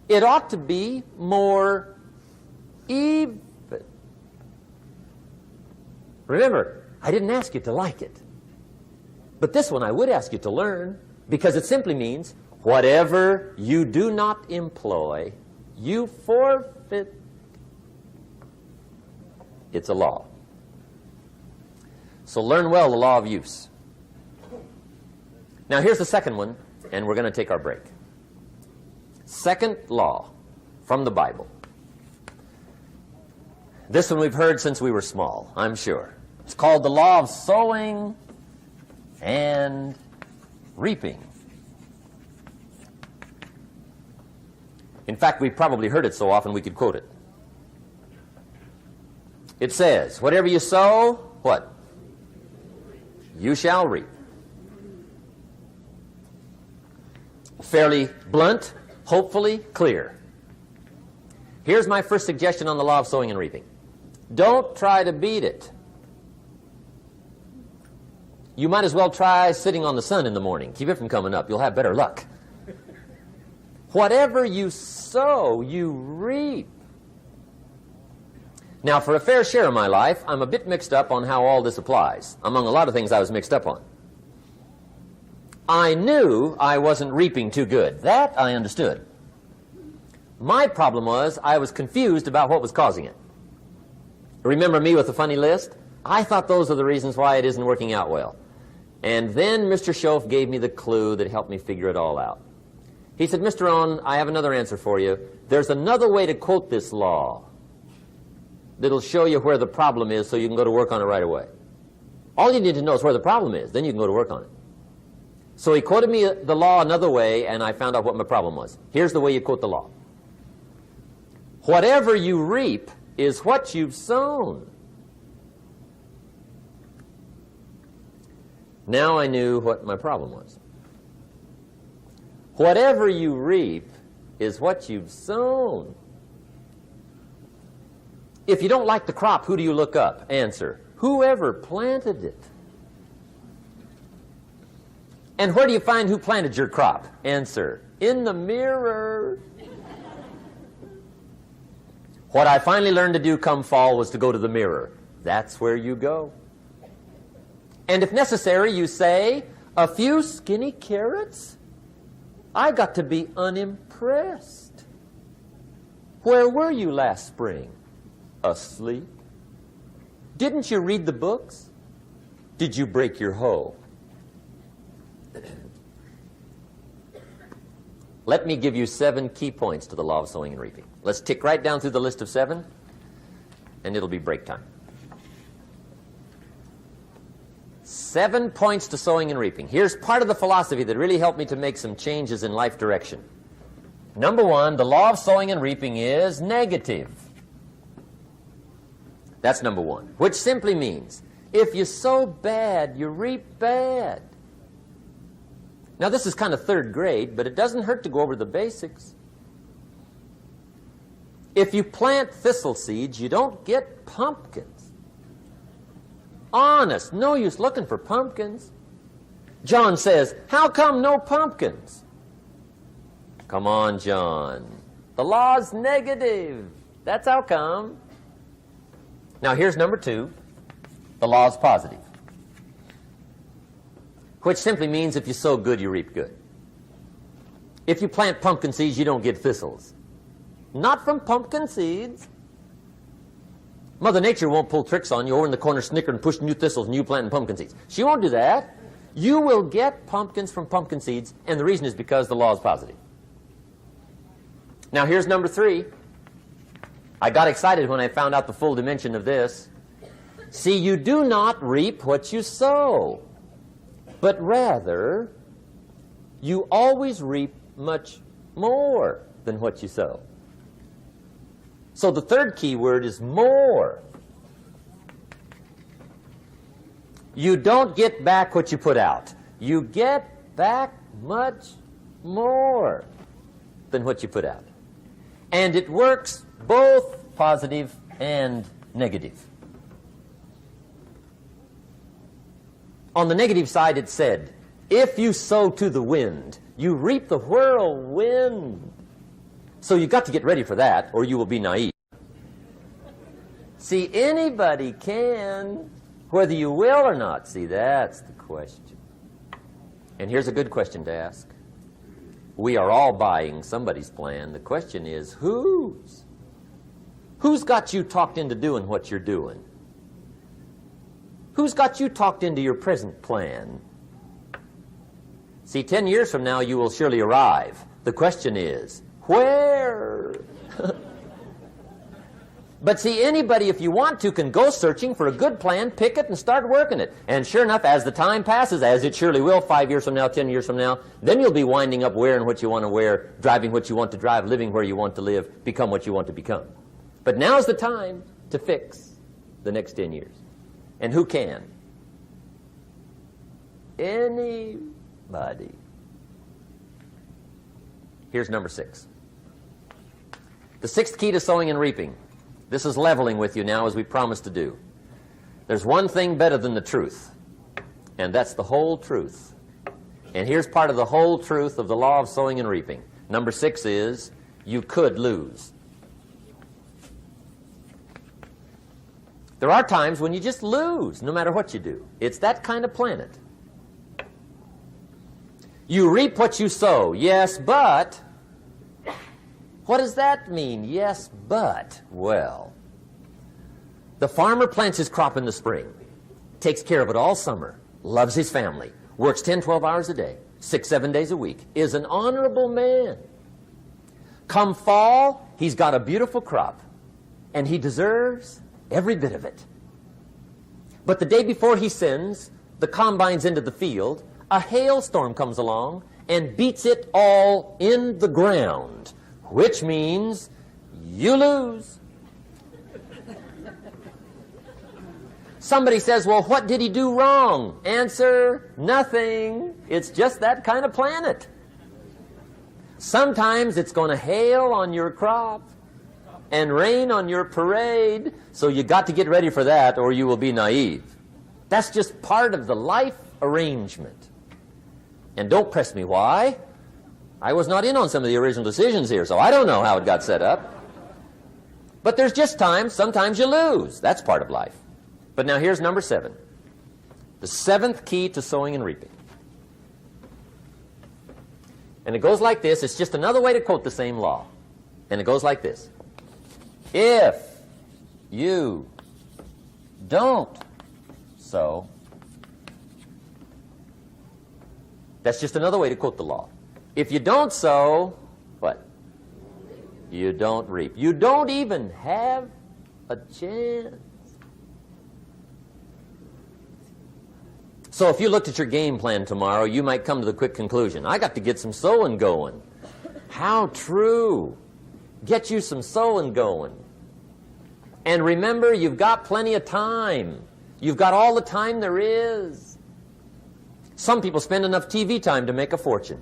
It ought to be more even. Remember, I didn't ask you to like it. But this one I would ask you to learn, because it simply means whatever you do not employ, you forfeit. It's a law. So learn well the law of use. Now here's the second one, and we're going to take our break. Second law from the Bible. This one we've heard since we were small, I'm sure. It's called the law of sowing and reaping. In fact, we've probably heard it so often we could quote it. It says, whatever you sow, what? You shall reap. Fairly blunt, hopefully clear. Here's my first suggestion on the law of sowing and reaping. Don't try to beat it. You might as well try sitting on the sun in the morning. Keep it from coming up. You'll have better luck. Whatever you sow, you reap. Now, for a fair share of my life, I'm a bit mixed up on how all this applies. Among a lot of things I was mixed up on. I knew I wasn't reaping too good. That I understood. My problem was I was confused about what was causing it. Remember me with the funny list? I thought those are the reasons why it isn't working out well. And then Mr. Schoaf gave me the clue that helped me figure it all out. He said, Mr. Rohn, I have another answer for you. There's another way to quote this law that'll show you where the problem is so you can go to work on it right away. All you need to know is where the problem is. Then you can go to work on it. So he quoted me the law another way, and I found out what my problem was. Here's the way you quote the law. Whatever you reap is what you've sown. Now I knew what my problem was. Whatever you reap is what you've sown. If you don't like the crop, who do you look up? Answer, whoever planted it. And where do you find who planted your crop? Answer, in the mirror. What I finally learned to do come fall was to go to the mirror. That's where you go. And if necessary, you say, a few skinny carrots? I got to be unimpressed. Where were you last spring? Asleep. Didn't you read the books? Did you break your hoe? Let me give you 7 key points to the law of sowing and reaping. Let's tick right down through the list of 7, and it'll be break time. 7 points to sowing and reaping. Here's part of the philosophy that really helped me to make some changes in life direction. Number 1, the law of sowing and reaping is negative. That's number 1, which simply means if you sow bad, you reap bad. Now, this is kind of 3rd grade, but it doesn't hurt to go over the basics. If you plant thistle seeds, you don't get pumpkins. Honest, no use looking for pumpkins. John says, how come no pumpkins? Come on, John. The law's negative. That's how come. Now, here's number 2. The law's positive, which simply means if you sow good, you reap good. If you plant pumpkin seeds, you don't get thistles. Not from pumpkin seeds. Mother Nature won't pull tricks on you over in the corner snickering, pushing you thistles and you planting pumpkin seeds. She won't do that. You will get pumpkins from pumpkin seeds, and the reason is because the law is positive. Now, here's number 3. I got excited when I found out the full dimension of this. See, you do not reap what you sow, but rather, you always reap much more than what you sow. So the 3rd key word is more. You don't get back what you put out. You get back much more than what you put out. And it works both positive and negative. On the negative side, it said, if you sow to the wind, you reap the whirlwind. So you've got to get ready for that, or you will be naive. See, anybody can, whether you will or not. See, that's the question. And here's a good question to ask. We are all buying somebody's plan. The question is, whose? Who's got you talked into doing what you're doing? Who's got you talked into your present plan? See, 10 years from now, you will surely arrive. The question is, where? But see, anybody, if you want to, can go searching for a good plan, pick it, and start working it. And sure enough, as the time passes, as it surely will 5 years from now, 10 years from now, then you'll be winding up wearing what you want to wear, driving what you want to drive, living where you want to live, become what you want to become. But now's the time to fix the next 10 years. And who can? Anybody. Here's number 6. The 6th key to sowing and reaping. This is leveling with you now, as we promised to do. There's one thing better than the truth, and that's the whole truth. And here's part of the whole truth of the law of sowing and reaping. Number 6 is, you could lose. There are times when you just lose, no matter what you do. It's that kind of planet. You reap what you sow, yes, but... What does that mean, yes, but? Well, the farmer plants his crop in the spring, takes care of it all summer, loves his family, works 10, 12 hours a day, 6, 7 days a week, is an honorable man. Come fall, he's got a beautiful crop, and he deserves every bit of it. But the day before he sends the combines into the field, a hailstorm comes along and beats it all in the ground, which means you lose. Somebody says, well, what did he do wrong? Answer, nothing. It's just that kind of planet. Sometimes it's going to hail on your crop and rain on your parade, so you got to get ready for that or you will be naive. That's just part of the life arrangement. And don't press me why. I was not in on some of the original decisions here, so I don't know how it got set up. But there's just times, sometimes you lose. That's part of life. But now here's number 7. The 7th key to sowing and reaping. And it goes like this. It's just another way to quote the same law. And it goes like this. If you don't sow, that's just another way to quote the law. If you don't sow, what? You don't reap. You don't even have a chance. So if you looked at your game plan tomorrow, you might come to the quick conclusion, I got to get some sowing going. How true. Get you some sowing going. And remember, you've got plenty of time. You've got all the time there is. Some people spend enough TV time to make a fortune.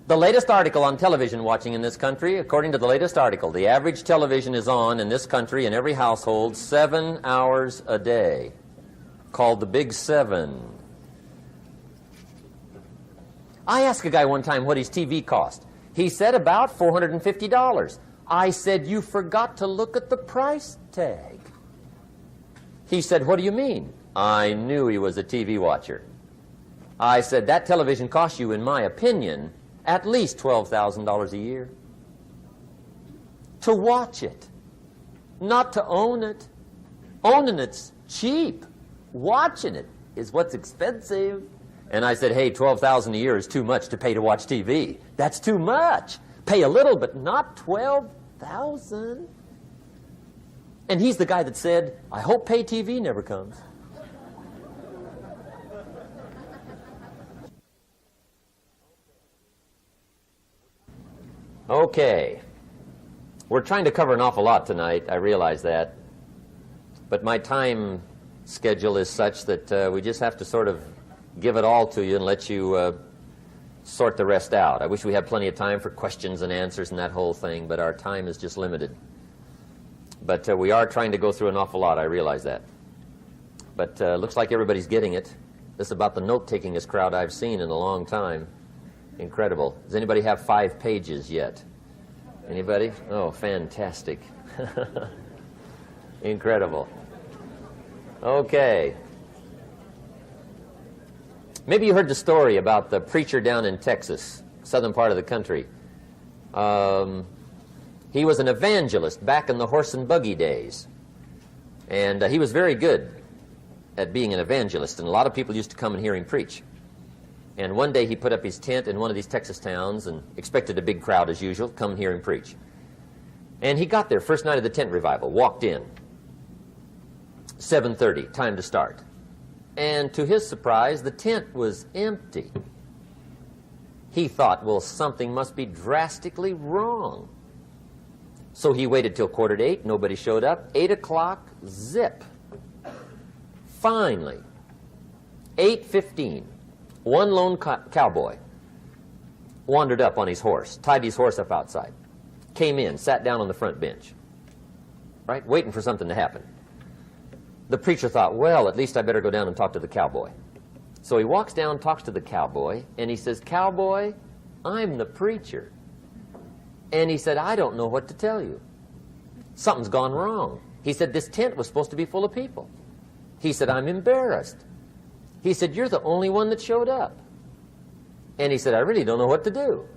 The latest article on television watching in this country, according to the latest article, the average television is on in this country in every household 7 hours a day, called the Big 7. I asked a guy one time what his TV cost. He said about $450. I said, you forgot to look at the price tag. He said, what do you mean? I knew he was a TV watcher. I said, that television costs you, in my opinion, at least $12,000 a year. To watch it, not to own it. Owning it's cheap. Watching it is what's expensive. And I said, hey, $12,000 a year is too much to pay to watch TV. That's too much. Pay a little, but not $12,000. And he's the guy that said, I hope pay TV never comes. Okay. We're trying to cover an awful lot tonight. I realize that. But my time schedule is such that we just have to sort of give it all to you and let you sort the rest out. I wish we had plenty of time for questions and answers and that whole thing, but our time is just limited. But we are trying to go through an awful lot. I realize that. But looks like everybody's getting it. This is about the note-takingest crowd I've seen in a long time. Incredible. Does anybody have 5 pages yet? Anybody? Oh, fantastic. Incredible. Okay. Maybe you heard the story about the preacher down in Texas, southern part of the country. He was an evangelist back in the horse and buggy days. And he was very good at being an evangelist, and a lot of people used to come and hear him preach. And one day he put up his tent in one of these Texas towns and expected a big crowd as usual, come hear him preach. And he got there, first night of the tent revival, walked in. 7:30, time to start. And to his surprise, the tent was empty. He thought, well, something must be drastically wrong. So he waited till 7:45, nobody showed up. 8 o'clock, zip. Finally, 8:15, one lone cowboy wandered up on his horse, tied his horse up outside, came in, sat down on the front bench, right, waiting for something to happen. The preacher thought, well, at least I better go down and talk to the cowboy. So he walks down, talks to the cowboy, and he says, Cowboy, I'm the preacher. And he said, I don't know what to tell you. Something's gone wrong. He said, this tent was supposed to be full of people. He said, I'm embarrassed. He said, you're the only one that showed up. And he said, I really don't know what to do.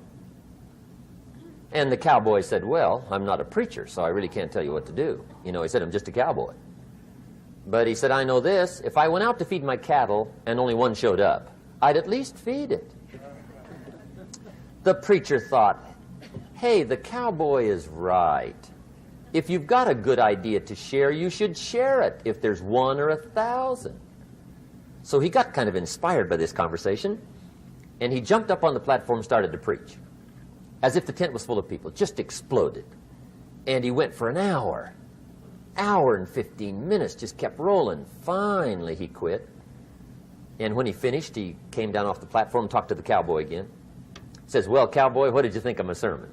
And the cowboy said, well, I'm not a preacher, so I really can't tell you what to do. You know, he said, I'm just a cowboy. But he said, I know this, if I went out to feed my cattle and only one showed up, I'd at least feed it. The preacher thought, hey, the cowboy is right. If you've got a good idea to share, you should share it, if there's 1 or 1,000. So he got kind of inspired by this conversation, and he jumped up on the platform and started to preach, as if the tent was full of people, just exploded. And he went for an hour and 15 minutes, just kept rolling. Finally, he quit. And when he finished, he came down off the platform, talked to the cowboy again. Says, well, cowboy, what did you think of my sermon?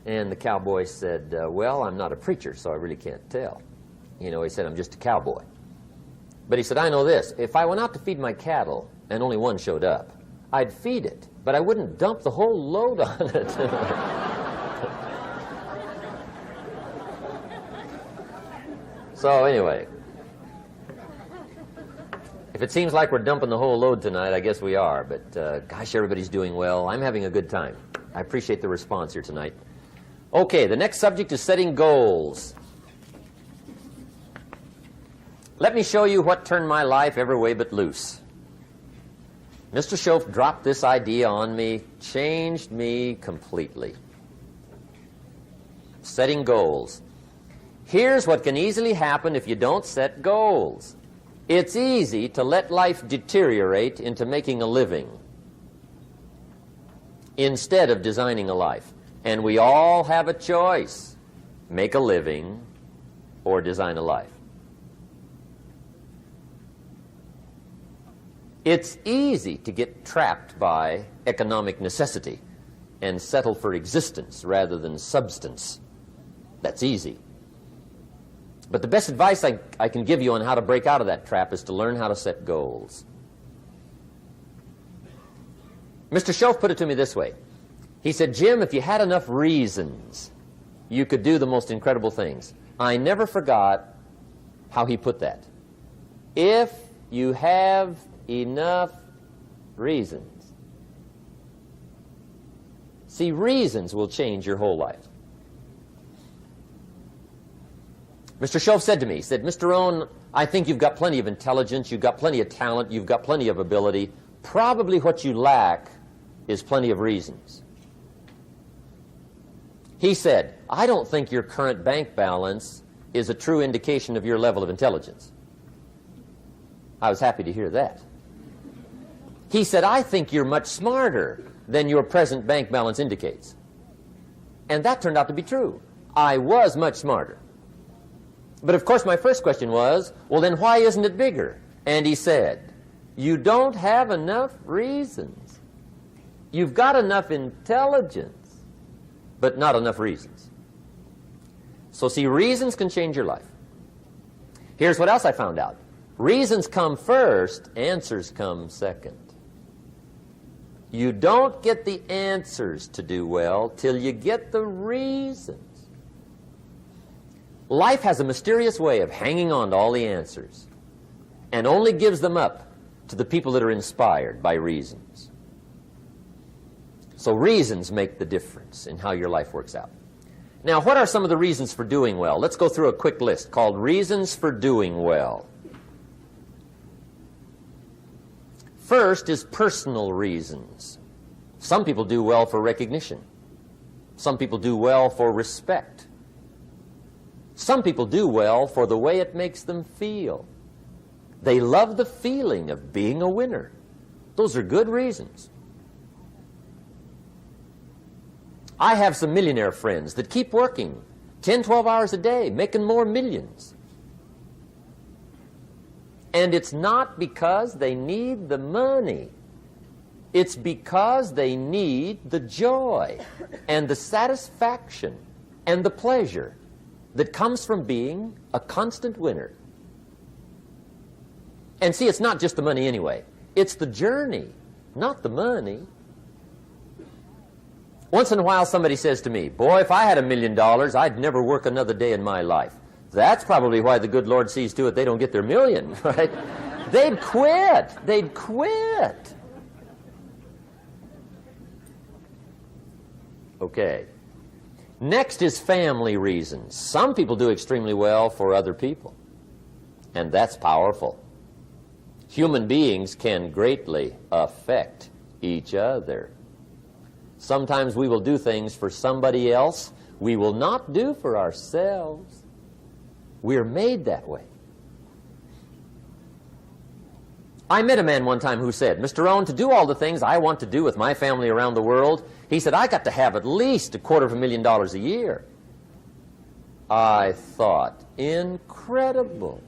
And the cowboy said, well, I'm not a preacher, so I really can't tell. You know, he said, I'm just a cowboy. But he said, I know this. If I went out to feed my cattle and only one showed up, I'd feed it, but I wouldn't dump the whole load on it. So anyway, if it seems like we're dumping the whole load tonight, I guess we are. But gosh, everybody's doing well. I'm having a good time. I appreciate the response here tonight. Okay, the next subject is setting goals. Let me show you what turned my life every way but loose. Mr. Schoaf dropped this idea on me, changed me completely. Setting goals. Here's what can easily happen if you don't set goals. It's easy to let life deteriorate into making a living instead of designing a life. And we all have a choice. Make a living or design a life. It's easy to get trapped by economic necessity and settle for existence rather than substance. That's easy. But the best advice I can give you on how to break out of that trap is to learn how to set goals. Mr. Schoaf put it to me this way. He said, Jim, if you had enough reasons, you could do the most incredible things. I never forgot how he put that. If you have enough reasons. See, reasons will change your whole life. Mr. Schoaf said to me, he said, Mr. Rohn, I think you've got plenty of intelligence, you've got plenty of talent, you've got plenty of ability. Probably what you lack is plenty of reasons. He said, I don't think your current bank balance is a true indication of your level of intelligence. I was happy to hear that. He said, I think you're much smarter than your present bank balance indicates. And that turned out to be true. I was much smarter. But of course my first question was, well then why isn't it bigger? And he said, you don't have enough reasons. You've got enough intelligence, but not enough reasons. So see, reasons can change your life. Here's what else I found out. Reasons come first, answers come second. You don't get the answers to do well till you get the reasons. Life has a mysterious way of hanging on to all the answers and only gives them up to the people that are inspired by reasons. So reasons make the difference in how your life works out. Now, what are some of the reasons for doing well? Let's go through a quick list called Reasons for Doing Well. First is personal reasons. Some people do well for recognition. Some people do well for respect. Some people do well for the way it makes them feel. They love the feeling of being a winner. Those are good reasons. I have some millionaire friends that keep working 10, 12 hours a day, making more millions. And it's not because they need the money. It's because they need the joy and the satisfaction and the pleasure that comes from being a constant winner. And see, it's not just the money anyway. It's the journey, not the money. Once in a while somebody says to me, boy, if I had $1 million, I'd never work another day in my life. That's probably why the good Lord sees to it they don't get their million, right? They'd quit. They'd quit. Okay. Next is family reasons. Some people do extremely well for other people, and that's powerful. Human beings can greatly affect each other. Sometimes we will do things for somebody else we will not do for ourselves. We're made that way. I met a man one time who said, Mr. Rohn, to do all the things I want to do with my family around the world, he said, I got to have at least $250,000 a year. I thought, incredible.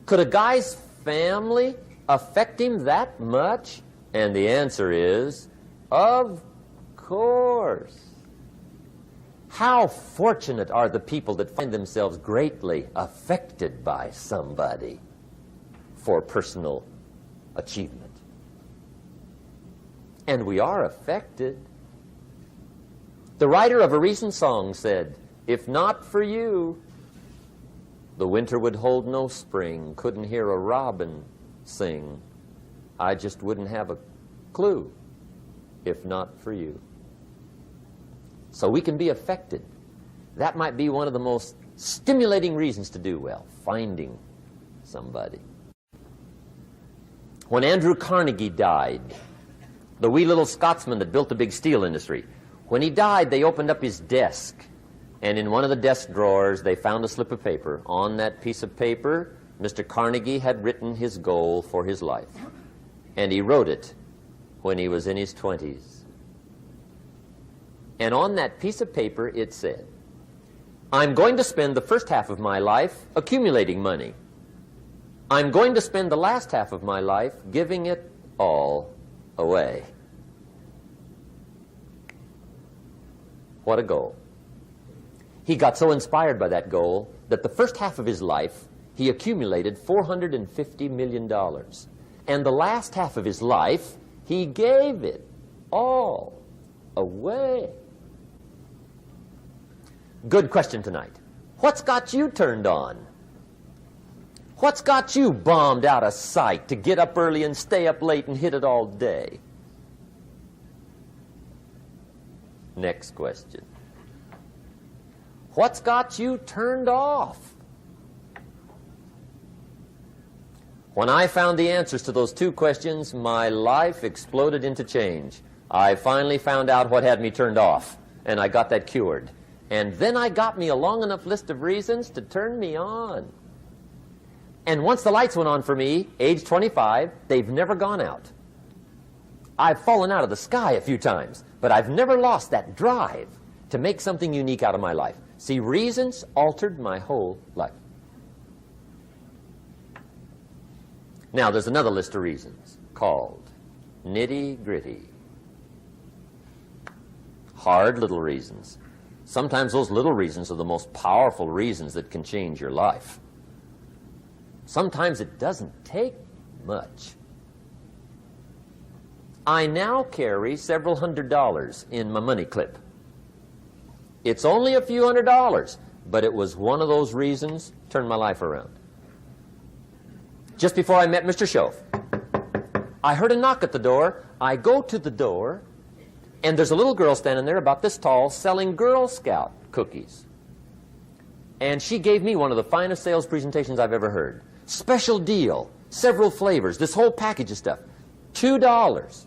Could a guy's family affect him that much? And the answer is, of course. How fortunate are the people that find themselves greatly affected by somebody for personal achievement. And we are affected. The writer of a recent song said, "If not for you, the winter would hold no spring, couldn't hear a robin sing. I just wouldn't have a clue if not for you." So we can be affected. That might be one of the most stimulating reasons to do well, finding somebody. When Andrew Carnegie died, the wee little Scotsman that built the big steel industry, when he died, they opened up his desk, and in one of the desk drawers, they found a slip of paper. On that piece of paper, Mr. Carnegie had written his goal for his life, and he wrote it when he was in his 20s. And on that piece of paper, it said, "I'm going to spend the first half of my life accumulating money. I'm going to spend the last half of my life giving it all away." What a goal. He got so inspired by that goal that the first half of his life, he accumulated $450 million. And the last half of his life, he gave it all away. Good question tonight. What's got you turned on? What's got you bombed out of sight to get up early and stay up late and hit it all day? Next question. What's got you turned off? When I found the answers to those two questions, my life exploded into change. I finally found out what had me turned off, and I got that cured. And then I got me a long enough list of reasons to turn me on. And once the lights went on for me, age 25, they've never gone out. I've fallen out of the sky a few times, but I've never lost that drive to make something unique out of my life. See, reasons altered my whole life. Now, there's another list of reasons called nitty-gritty. Hard little reasons. Sometimes those little reasons are the most powerful reasons that can change your life. Sometimes it doesn't take much. I now carry several $100s in my money clip. It's only a few $100s, but it was one of those reasons turned my life around. Just before I met Mr. Schoaf, I heard a knock at the door. I go to the door, and there's a little girl standing there about this tall selling Girl Scout cookies. And she gave me one of the finest sales presentations I've ever heard. Special deal, several flavors, this whole package of stuff, $2.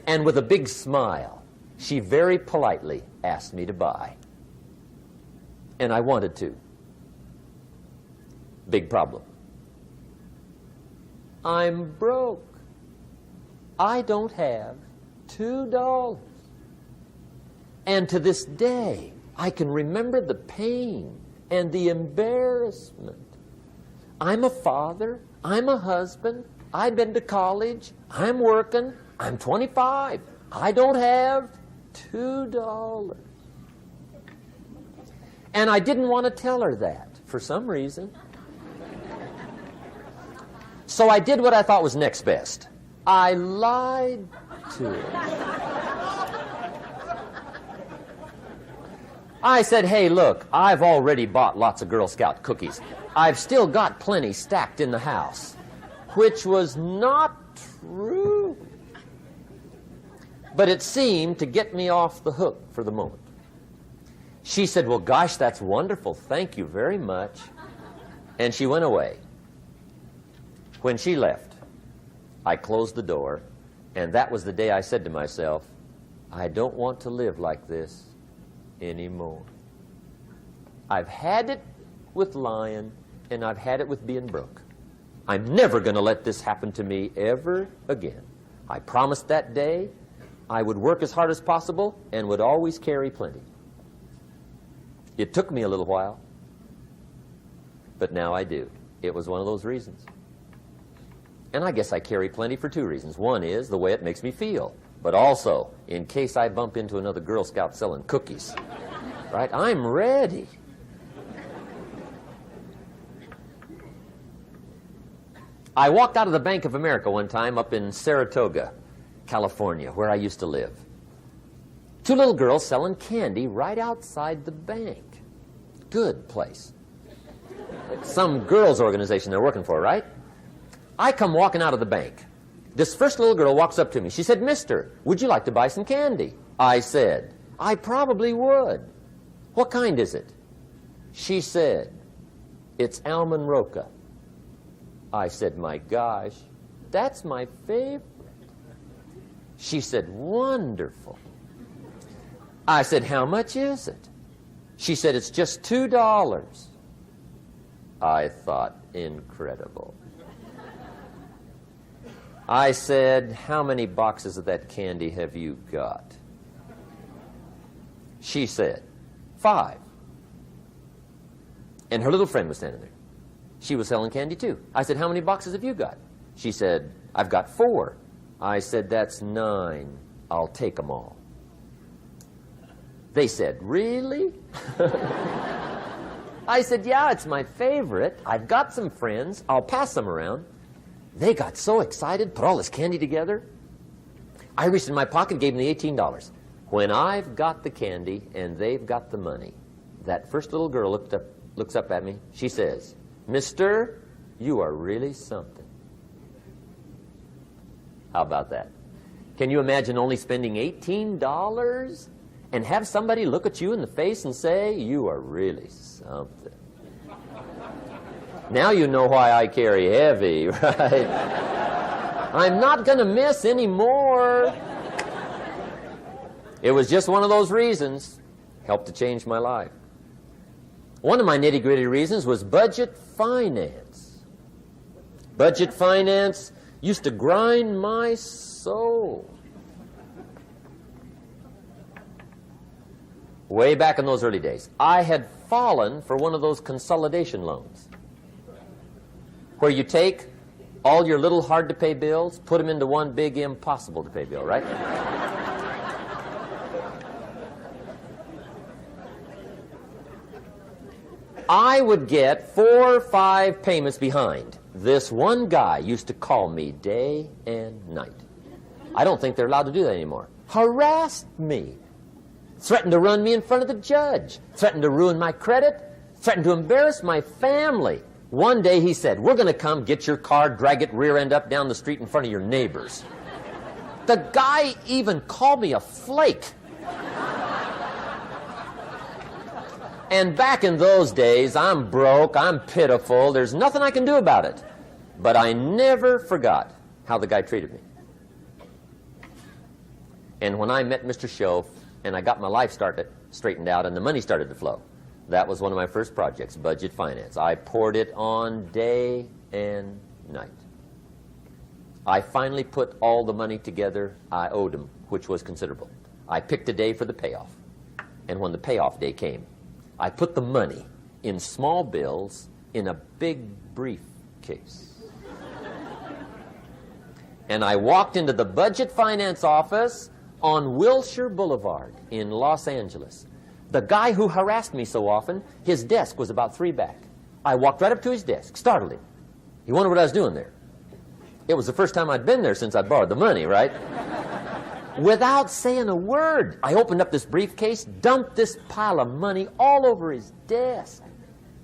And with a big smile, she very politely asked me to buy. And I wanted to. Big problem. I'm broke. I don't have $2. And to this day, I can remember the pain and the embarrassment. I'm a father. I'm a husband. I've been to college. I'm working. I'm 25. I don't have $2. And I didn't want to tell her that for some reason. So I did what I thought was next best. I lied to her. I said, "Hey, look, I've already bought lots of Girl Scout cookies. I've still got plenty stacked in the house," which was not true. But it seemed to get me off the hook for the moment. She said, "Well, gosh, that's wonderful. Thank you very much." And she went away. When she left, I closed the door, and that was the day I said to myself, I don't want to live like this anymore. I've had it with lying, and I've had it with being broke. I'm never going to let this happen to me ever again. I promised that day I would work as hard as possible and would always carry plenty. It took me a little while, but now I do. It was one of those reasons. And I guess I carry plenty for two reasons. One is the way it makes me feel, but also in case I bump into another Girl Scout selling cookies. right? I'm ready. I walked out of the Bank of America one time up in Saratoga, California, where I used to live. Two little girls selling candy right outside the bank. Good place. Some girls' organization they're working for, right? I come walking out of the bank. This first little girl walks up to me. She said, "Mister, would you like to buy some candy?" I said, "I probably would." "What kind is it?" She said, "It's almond roca." I said, "My gosh, that's my favorite." She said, "Wonderful." I said, "How much is it?" She said, "It's just $2. I thought, incredible. I said, "How many boxes of that candy have you got?" She said, 5. And her little friend was standing there. She was selling candy too. I said, "How many boxes have you got?" She said, "I've got 4. I said, "That's 9. I'll take them all." They said, "Really?" I said, "Yeah, it's my favorite. I've got some friends. I'll pass them around." They got so excited, put all this candy together. I reached in my pocket and gave them the $18. When I've got the candy and they've got the money, that first little girl looks up at me. She says, "Mister, you are really something." How about that? Can you imagine only spending $18 and have somebody look at you in the face and say, "You are really something"? Now you know why I carry heavy, right? I'm not going to miss anymore. It was just one of those reasons. Helped to change my life. One of my nitty-gritty reasons was budget finance. Budget finance used to grind my soul. Way back in those early days, I had fallen for one of those consolidation loans, where you take all your little hard-to-pay bills, put them into one big impossible-to-pay bill, right? I would get 4 or 5 payments behind. This one guy used to call me day and night. I don't think they're allowed to do that anymore. Harassed me. Threatened to run me in front of the judge. Threatened to ruin my credit. Threatened to embarrass my family. One day he said, "We're going to come get your car, drag it rear end up down the street in front of your neighbors." The guy even called me a flake. And back in those days, I'm broke, I'm pitiful, there's nothing I can do about it. But I never forgot how the guy treated me. And when I met Mr. Schoaf and I got my life straightened out and the money started to flow, that was one of my first projects, budget finance. I poured it on day and night. I finally put all the money together I owed him, which was considerable. I picked a day for the payoff. And when the payoff day came, I put the money in small bills in a big briefcase. And I walked into the budget finance office on Wilshire Boulevard in Los Angeles. The guy who harassed me so often, his desk was about 3 back. I walked right up to his desk, startled him. He wondered what I was doing there. It was the first time I'd been there since I'd borrowed the money, right? Without saying a word, I opened up this briefcase, dumped this pile of money all over his desk.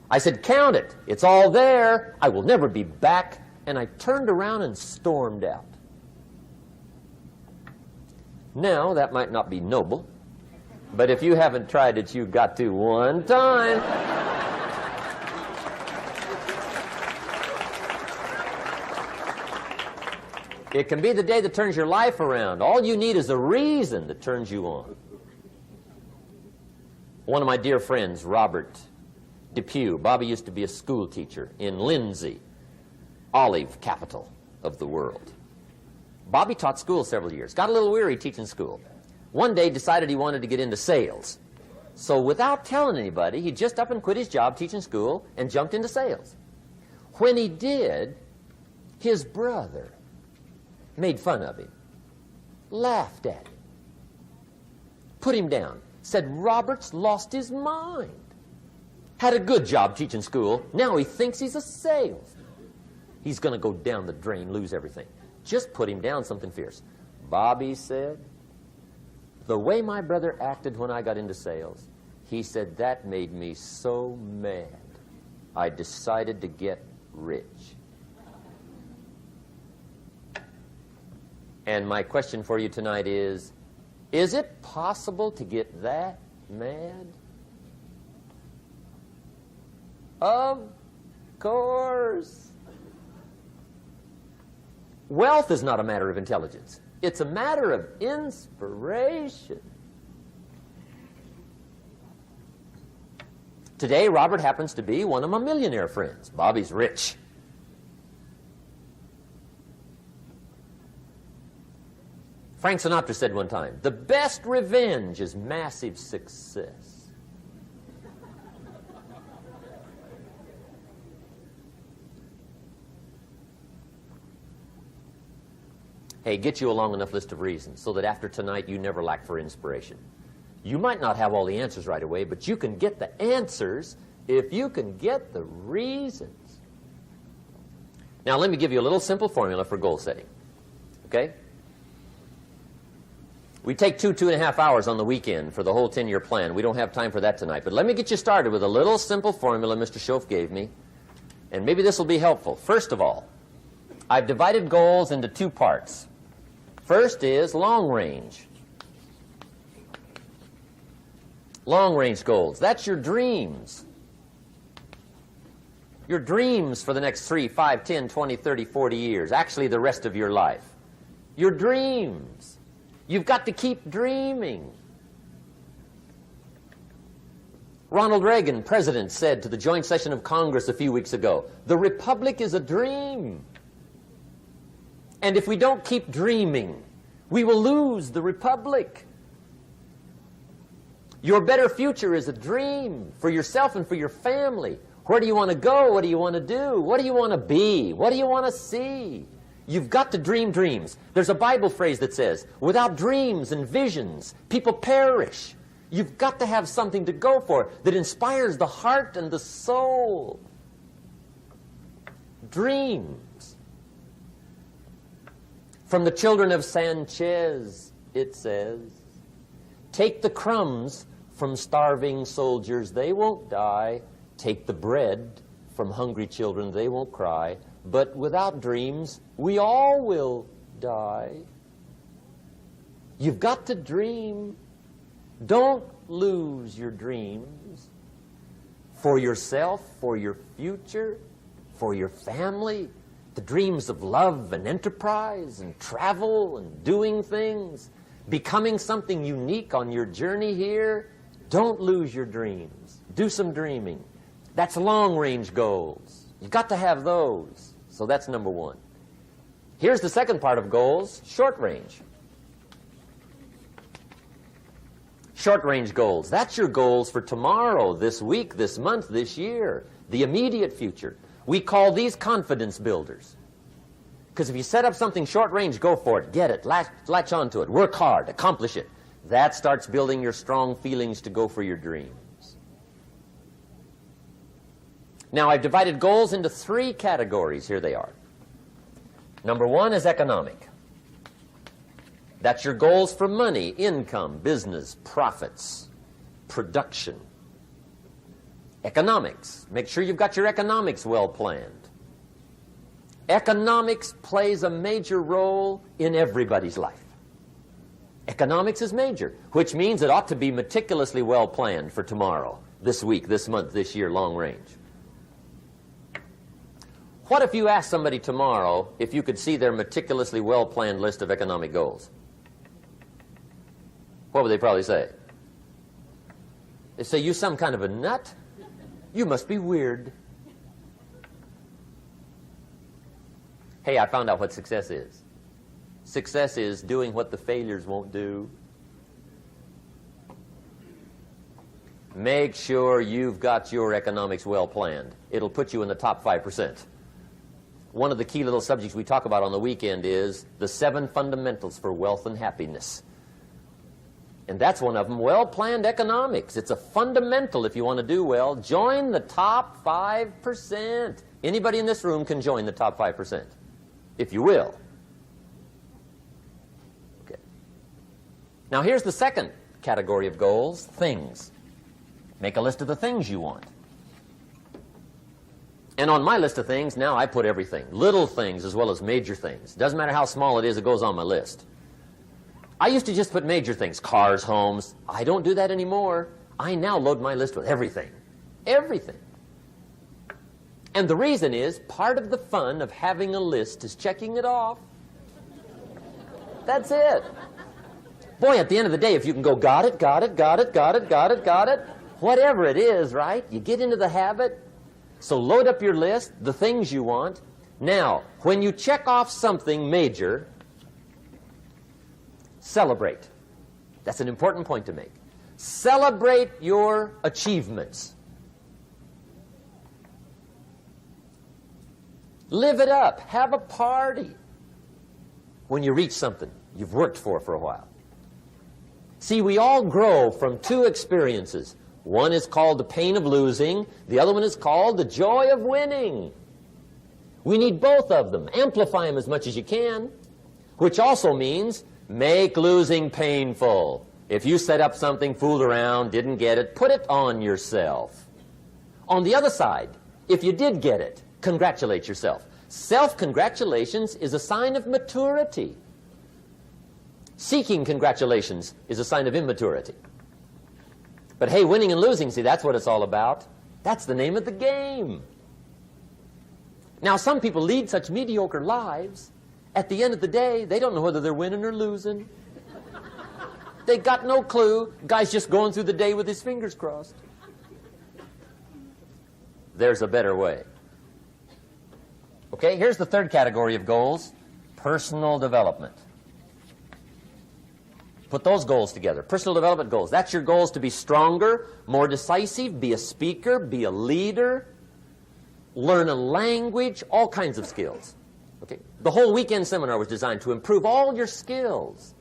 I said, "Count it. It's all there. I will never be back." And I turned around and stormed out. Now, that might not be noble, but if you haven't tried it, you've got to one time. It can be the day that turns your life around. All you need is a reason that turns you on. One of my dear friends, Robert Depew, Bobby used to be a school teacher in Lindsay, olive capital of the world. Bobby taught school several years, got a little weary teaching school. One day decided he wanted to get into sales. So without telling anybody, he just up and quit his job teaching school and jumped into sales. When he did, his brother made fun of him, laughed at him, put him down, said Robert's lost his mind. Had a good job teaching school. Now he thinks he's a salesman. He's going to go down the drain, lose everything. Just put him down something fierce. Bobby said, the way my brother acted when I got into sales, he said that made me so mad. I decided to get rich. And my question for you tonight is it possible to get that mad? Of course. Wealth is not a matter of intelligence. It's a matter of inspiration. Today, Robert happens to be one of my millionaire friends. Bobby's rich. Frank Sinatra said one time, the best revenge is massive success. Hey, get you a long enough list of reasons so that after tonight you never lack for inspiration. You might not have all the answers right away, but you can get the answers if you can get the reasons. Now, let me give you a little simple formula for goal setting. Okay? We take 2.5 hours on the weekend for the whole 10-year plan. We don't have time for that tonight. But let me get you started with a little simple formula Mr. Schoaf gave me. And maybe this will be helpful. First of all, I've divided goals into two parts. First is long range. Long range goals. That's your dreams. Your dreams for the next 3, 5, 10, 20, 30, 40 years. Actually, the rest of your life. Your dreams. You've got to keep dreaming. Ronald Reagan, president, said to the joint session of Congress a few weeks ago, the Republic is a dream. And if we don't keep dreaming, we will lose the Republic. Your better future is a dream for yourself and for your family. Where do you want to go? What do you want to do? What do you want to be? What do you want to see? You've got to dream dreams. There's a Bible phrase that says, without dreams and visions, people perish. You've got to have something to go for that inspires the heart and the soul. Dreams. From the children of Sanchez, it says, take the crumbs from starving soldiers, they won't die. Take the bread from hungry children, they won't cry. But without dreams, we all will die. You've got to dream. Don't lose your dreams for yourself, for your future, for your family. The dreams of love and enterprise and travel and doing things, becoming something unique on your journey here. Don't lose your dreams. Do some dreaming. That's long-range goals. You've got to have those. So that's number one. Here's the second part of goals, short range. Short-range goals. That's your goals for tomorrow, this week, this month, this year, the immediate future. We call these confidence builders. Because if you set up something short-range, go for it, get it, latch onto it, work hard, accomplish it. That starts building your strong feelings to go for your dreams. Now, I've divided goals into 3 categories. Here they are. Number 1 is economic. That's your goals for money, income, business, profits, production. Economics. Make sure you've got your economics well planned. Economics plays a major role in everybody's life. Economics is major, which means it ought to be meticulously well planned for tomorrow, this week, this month, this year, long range. What if you asked somebody tomorrow if you could see their meticulously well-planned list of economic goals? What would they probably say? They say, you some kind of a nut? You must be weird. Hey, I found out what success is. Success is doing what the failures won't do. Make sure you've got your economics well planned. It'll put you in the top 5%. One of the key little subjects we talk about on the weekend is the 7 fundamentals for wealth and happiness. And that's one of them, well-planned economics. It's a fundamental if you want to do well. Join the top 5%. Anybody in this room can join the top 5%, if you will. Okay. Now here's the second category of goals, things. Make a list of the things you want. And on my list of things, now I put everything. Little things as well as major things. Doesn't matter how small it is, it goes on my list. I used to just put major things, cars, homes. I don't do that anymore. I now load my list with everything. Everything. And the reason is, part of the fun of having a list is checking it off. That's it. Boy, at the end of the day, if you can go, got it, got it, got it, got it, got it, got it, whatever it is, right? You get into the habit. So load up your list, the things you want. Now, when you check off something major, celebrate. That's an important point to make. Celebrate your achievements. Live it up. Have a party when you reach something you've worked for a while. See, we all grow from two experiences. One is called the pain of losing. The other one is called the joy of winning. We need both of them. Amplify them as much as you can, which also means make losing painful. If you set up something, fooled around, didn't get it, put it on yourself. On the other side, if you did get it, congratulate yourself. Self-congratulations is a sign of maturity. Seeking congratulations is a sign of immaturity. But hey, winning and losing, see, that's what it's all about. That's the name of the game. Now, some people lead such mediocre lives, at the end of the day, they don't know whether they're winning or losing. They got no clue. Guy's just going through the day with his fingers crossed. There's a better way. Okay, here's the third category of goals, personal development. Put those goals together. Personal development goals. That's your goals to be stronger, more decisive, be a speaker, be a leader, learn a language, all kinds of skills. Okay? The whole weekend seminar was designed to improve all your skills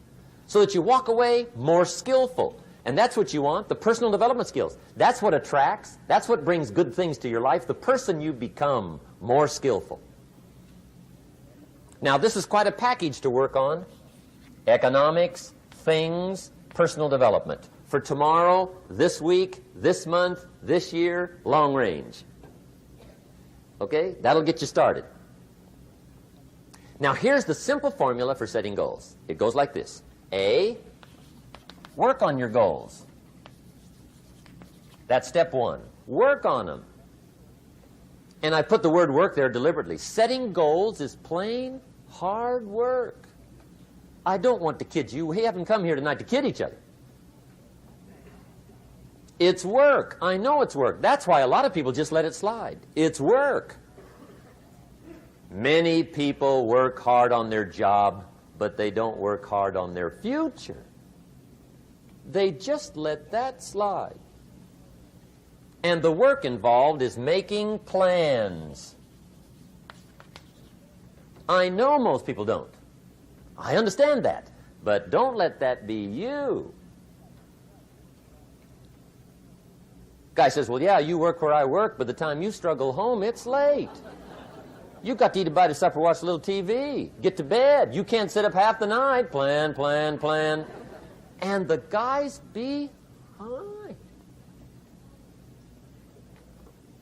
so that you walk away more skillful. And that's what you want, the personal development skills. That's what attracts, that's what brings good things to your life, the person you become more skillful. Now, this is quite a package to work on. Economics, things, personal development. For tomorrow, this week, this month, this year, long range. Okay? That'll get you started. Now, here's the simple formula for setting goals. It goes like this. A, work on your goals. That's step one. Work on them. And I put the word work there deliberately. Setting goals is plain hard work. I don't want to kid you. We haven't come here tonight to kid each other. It's work. I know it's work. That's why a lot of people just let it slide. It's work. Many people work hard on their job, but they don't work hard on their future. They just let that slide. And the work involved is making plans. I know most people don't. I understand that. But don't let that be you. Guy says, well, yeah, you work where I work. By the time you struggle home, it's late. You've got to eat a bite of supper, watch a little TV, get to bed. You can't sit up half the night. Plan, plan, plan. And the guy's behind.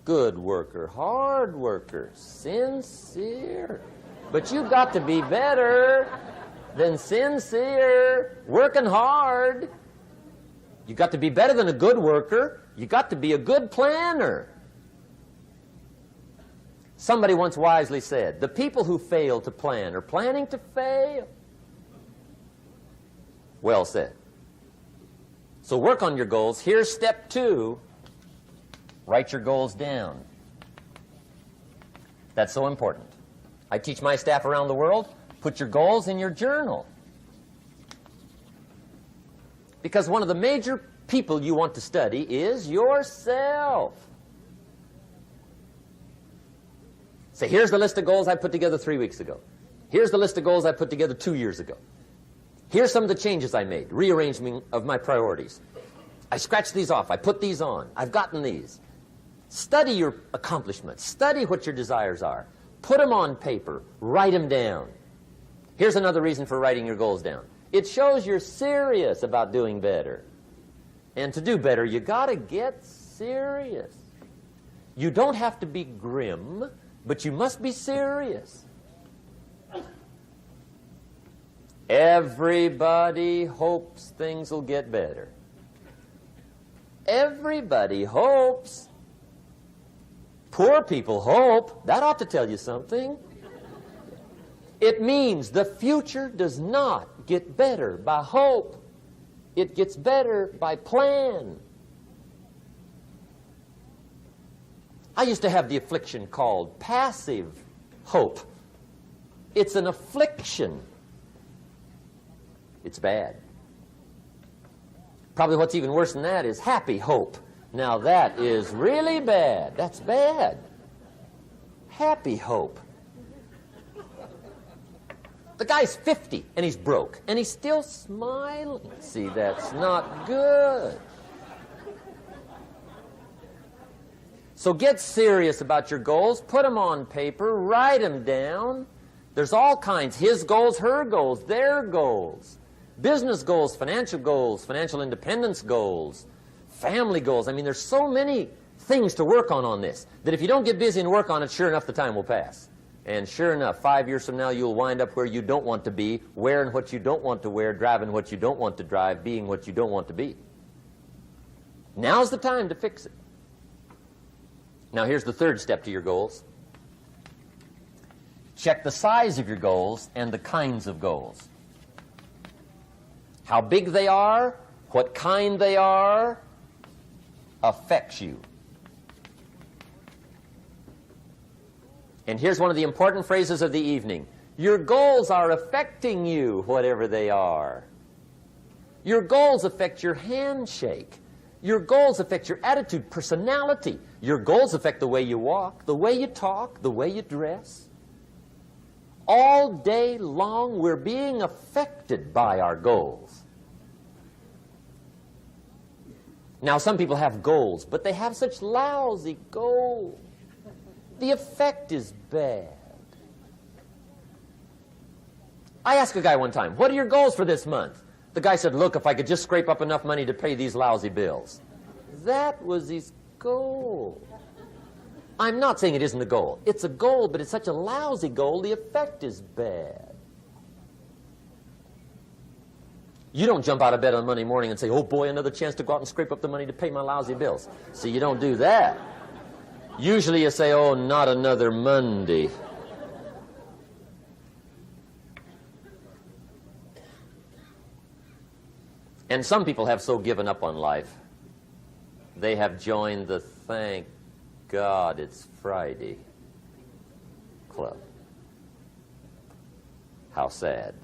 Good worker, hard worker, sincere. But you've got to be better than sincere, working hard. You've got to be better than a good worker. You've got to be a good planner. Somebody once wisely said, the people who fail to plan are planning to fail. Well said. So work on your goals. Here's step 2. Write your goals down. That's so important. I teach my staff around the world, put your goals in your journal. Because one of the major people you want to study is yourself. So here's the list of goals I put together 3 weeks ago. Here's the list of goals I put together 2 years ago. Here's some of the changes I made, rearrangement of my priorities. I scratched these off. I put these on. I've gotten these. Study your accomplishments. Study what your desires are. Put them on paper. Write them down. Here's another reason for writing your goals down. It shows you're serious about doing better. And to do better, you got to get serious. You don't have to be grim, but you must be serious. Everybody hopes things will get better. Everybody hopes. Poor people hope. That ought to tell you something. It means the future does not get better by hope. It gets better by plan. I used to have the affliction called passive hope. It's an affliction. It's bad. Probably what's even worse than that is happy hope. Now that is really bad. That's bad. Happy hope. The guy's 50 and he's broke and he's still smiling. See, that's not good. So get serious about your goals. Put them on paper. Write them down. There's all kinds. His goals, her goals, their goals. Business goals, financial independence goals, family goals. I mean, there's so many things to work on this that if you don't get busy and work on it, sure enough, the time will pass. And sure enough, 5 years from now, you'll wind up where you don't want to be, wearing what you don't want to wear, driving what you don't want to drive, being what you don't want to be. Now's the time to fix it. Now, here's the third step to your goals. Check the size of your goals and the kinds of goals. How big they are, what kind they are, affects you. And here's one of the important phrases of the evening. Your goals are affecting you, whatever they are. Your goals affect your handshake. Your goals affect your attitude, personality. Your goals affect the way you walk, the way you talk, the way you dress. All day long, we're being affected by our goals. Now, some people have goals, but they have such lousy goals. The effect is bad. I asked a guy one time, what are your goals for this month? The guy said, look, if I could just scrape up enough money to pay these lousy bills. That was his goal. I'm not saying it isn't a goal. It's a goal, but it's such a lousy goal, the effect is bad. You don't jump out of bed on Monday morning and say, oh boy, another chance to go out and scrape up the money to pay my lousy bills. See, you don't do that. Usually you say, oh, not another Monday. And some people have so given up on life, they have joined the thank God it's Friday club. How sad.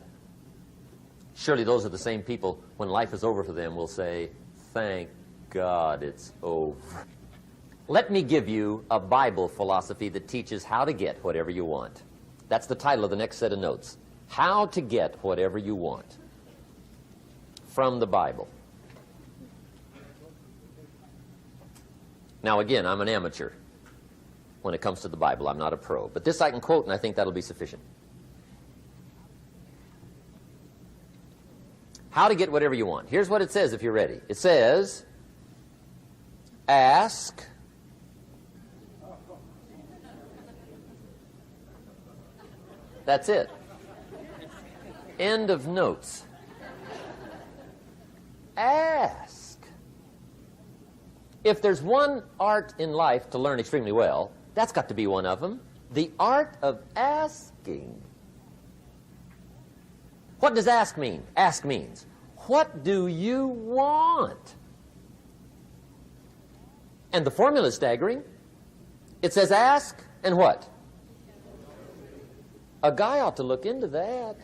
Surely those are the same people, when life is over for them, will say, thank God it's over. Let me give you a Bible philosophy that teaches how to get whatever you want. That's the title of the next set of notes. How to get whatever you want. From the Bible. Now again, I'm an amateur when it comes to the Bible. I'm not a pro. But this I can quote, and I think that'll be sufficient. How to get whatever you want. Here's what it says if you're ready. It says, ask. That's it. End of notes. Ask. If there's one art in life to learn extremely well, that's got to be one of them. The art of asking. What does ask mean? Ask means, what do you want? And the formula is staggering. It says ask and what? A guy ought to look into that.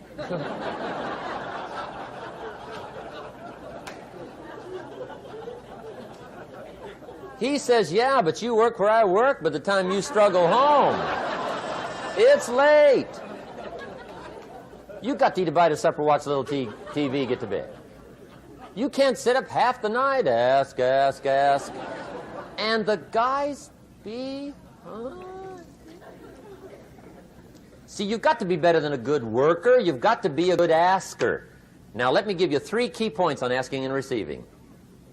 He says, yeah, but you work where I work, by the time you struggle home, it's late. You got to eat a bite of supper, watch a little TV, get to bed. You can't sit up half the night, ask. And the guys be... See, you've got to be better than a good worker. You've got to be a good asker. Now, let me give you 3 key points on asking and receiving.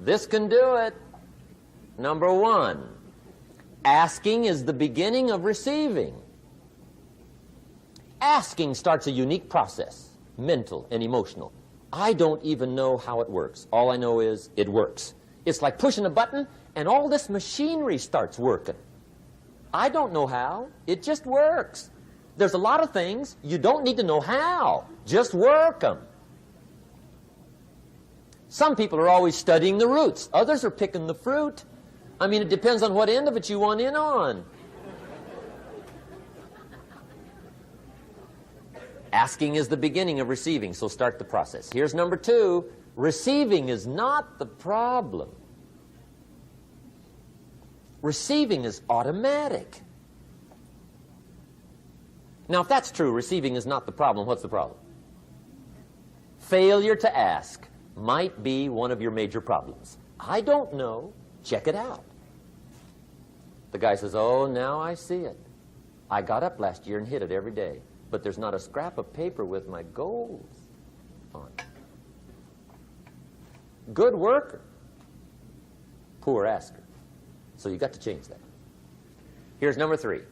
This can do it. Number 1, asking is the beginning of receiving. Asking starts a unique process, mental and emotional. I don't even know how it works. All I know is it works. It's like pushing a button and all this machinery starts working. I don't know how. It just works. There's a lot of things you don't need to know how. Just work them. Some people are always studying the roots. Others are picking the fruit. I mean, it depends on what end of it you want in on. Asking is the beginning of receiving, so start the process. Here's number 2. Receiving is not the problem. Receiving is automatic. Now, if that's true, receiving is not the problem, what's the problem? Failure to ask might be one of your major problems. I don't know. Check it out. The guy says, oh, now I see it. I got up last year and hit it every day, but there's not a scrap of paper with my goals on it. Good worker, poor asker. So you got to change that. Here's number 3.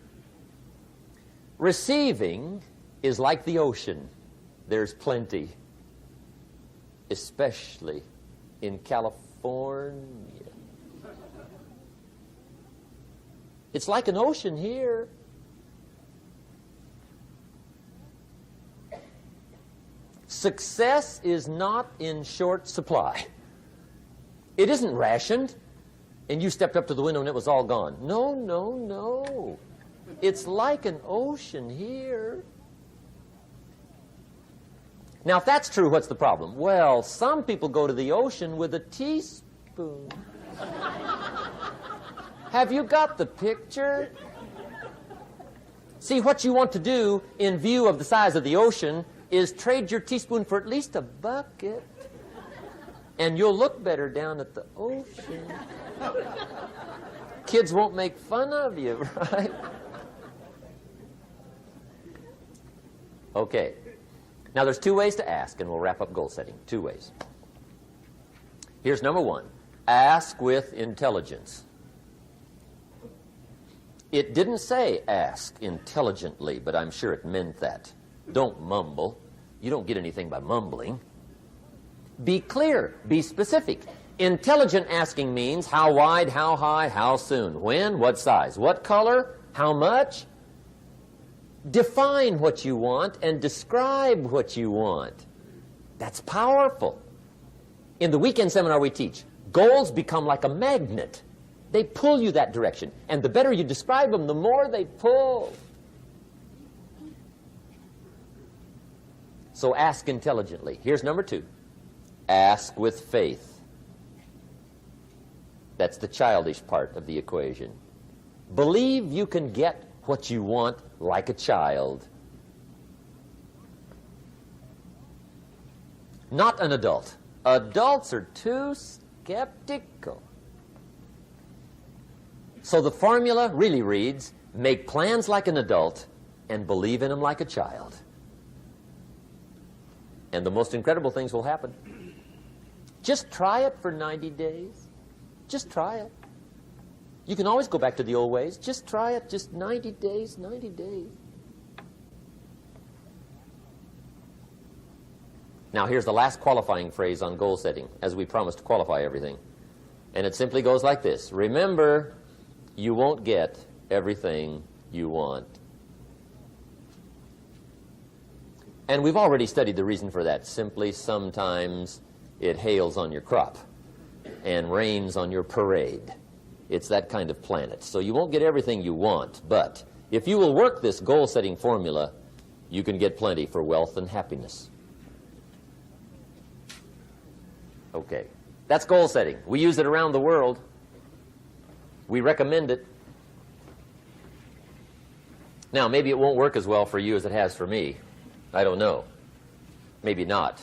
Receiving is like the ocean. There's plenty, especially in California. It's like an ocean here. Success is not in short supply. It isn't rationed, and you stepped up to the window and it was all gone. No, no, no. It's like an ocean here. Now, if that's true, what's the problem? Well, some people go to the ocean with a teaspoon. Have you got the picture? See, what you want to do in view of the size of the ocean is trade your teaspoon for at least a bucket, and you'll look better down at the ocean. Kids won't make fun of you, right? Okay. Now, there's 2 ways to ask, and we'll wrap up goal setting. 2 ways. Here's number 1. Ask with intelligence. It didn't say ask intelligently, but I'm sure it meant that. Don't mumble. You don't get anything by mumbling. Be clear. Be specific. Intelligent asking means how wide, how high, how soon, when, what size, what color, how much. Define what you want and describe what you want. That's powerful. In the weekend seminar we teach, goals become like a magnet. They pull you that direction. And the better you describe them, the more they pull. So ask intelligently. Here's number 2. Ask with faith. That's the childish part of the equation. Believe you can get what you want like a child. Not an adult. Adults are too skeptical. So the formula really reads, make plans like an adult and believe in them like a child. And the most incredible things will happen. Just try it for 90 days. Just try it. You can always go back to the old ways. Just try it. Just 90 days, 90 days. Now, here's the last qualifying phrase on goal setting, as we promised to qualify everything. And it simply goes like this. Remember, you won't get everything you want. And we've already studied the reason for that. Simply, sometimes it hails on your crop and rains on your parade. It's that kind of planet. So you won't get everything you want, but if you will work this goal-setting formula, you can get plenty for wealth and happiness. Okay, that's goal setting. We use it around the world. We recommend it. Now, maybe it won't work as well for you as it has for me. I don't know. Maybe not.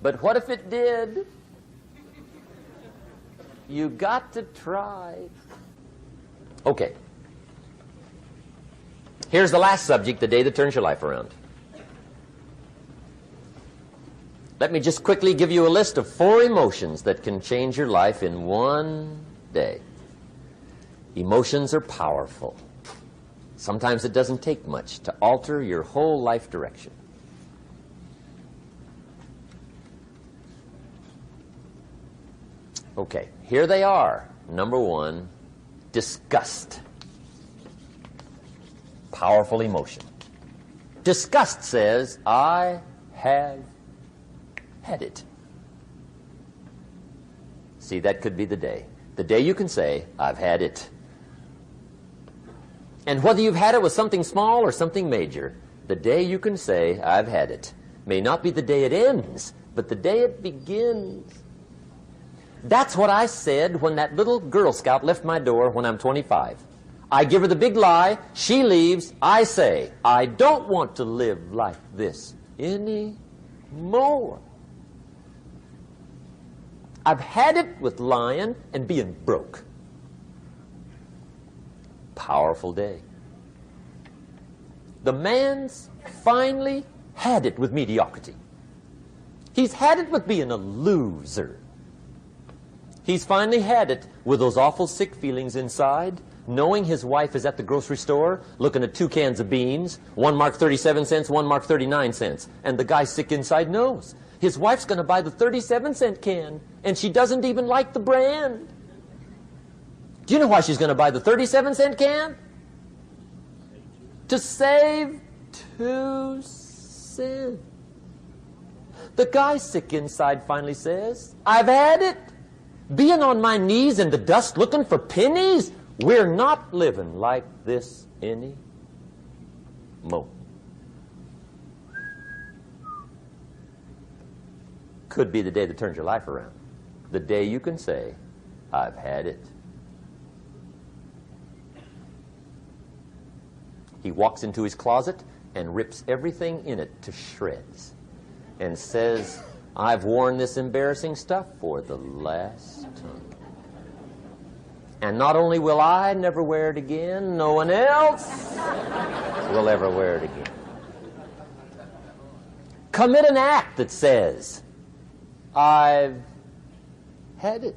But what if it did? You got to try. Okay. Here's the last subject, the day that turns your life around. Let me just quickly give you a list of 4 emotions that can change your life in one day. Emotions are powerful. Sometimes it doesn't take much to alter your whole life direction. Okay, here they are. Number 1, disgust. Powerful emotion. Disgust says, I have had it. See, that could be the day. The day you can say, I've had it. And whether you've had it with something small or something major, the day you can say, I've had it, may not be the day it ends, but the day it begins. That's what I said when that little Girl Scout left my door when I'm 25. I give her the big lie, she leaves, I say, I don't want to live like this anymore. I've had it with lying and being broke. Powerful day. The man's finally had it with mediocrity. He's had it with being a loser. He's finally had it with those awful sick feelings inside, knowing his wife is at the grocery store looking at 2 cans of beans, one marked 37 cents, one marked 39 cents. And the guy sick inside knows his wife's going to buy the 37-cent can, and she doesn't even like the brand. Do you know why she's going to buy the 37-cent can? To save 2 cents. The guy sick inside finally says, I've had it. Being on my knees in the dust looking for pennies, we're not living like this anymore. Could be the day that turns your life around. The day you can say, I've had it. He walks into his closet and rips everything in it to shreds and says, I've worn this embarrassing stuff for the last time. And not only will I never wear it again, no one else will ever wear it again. Commit an act that says, I've had it.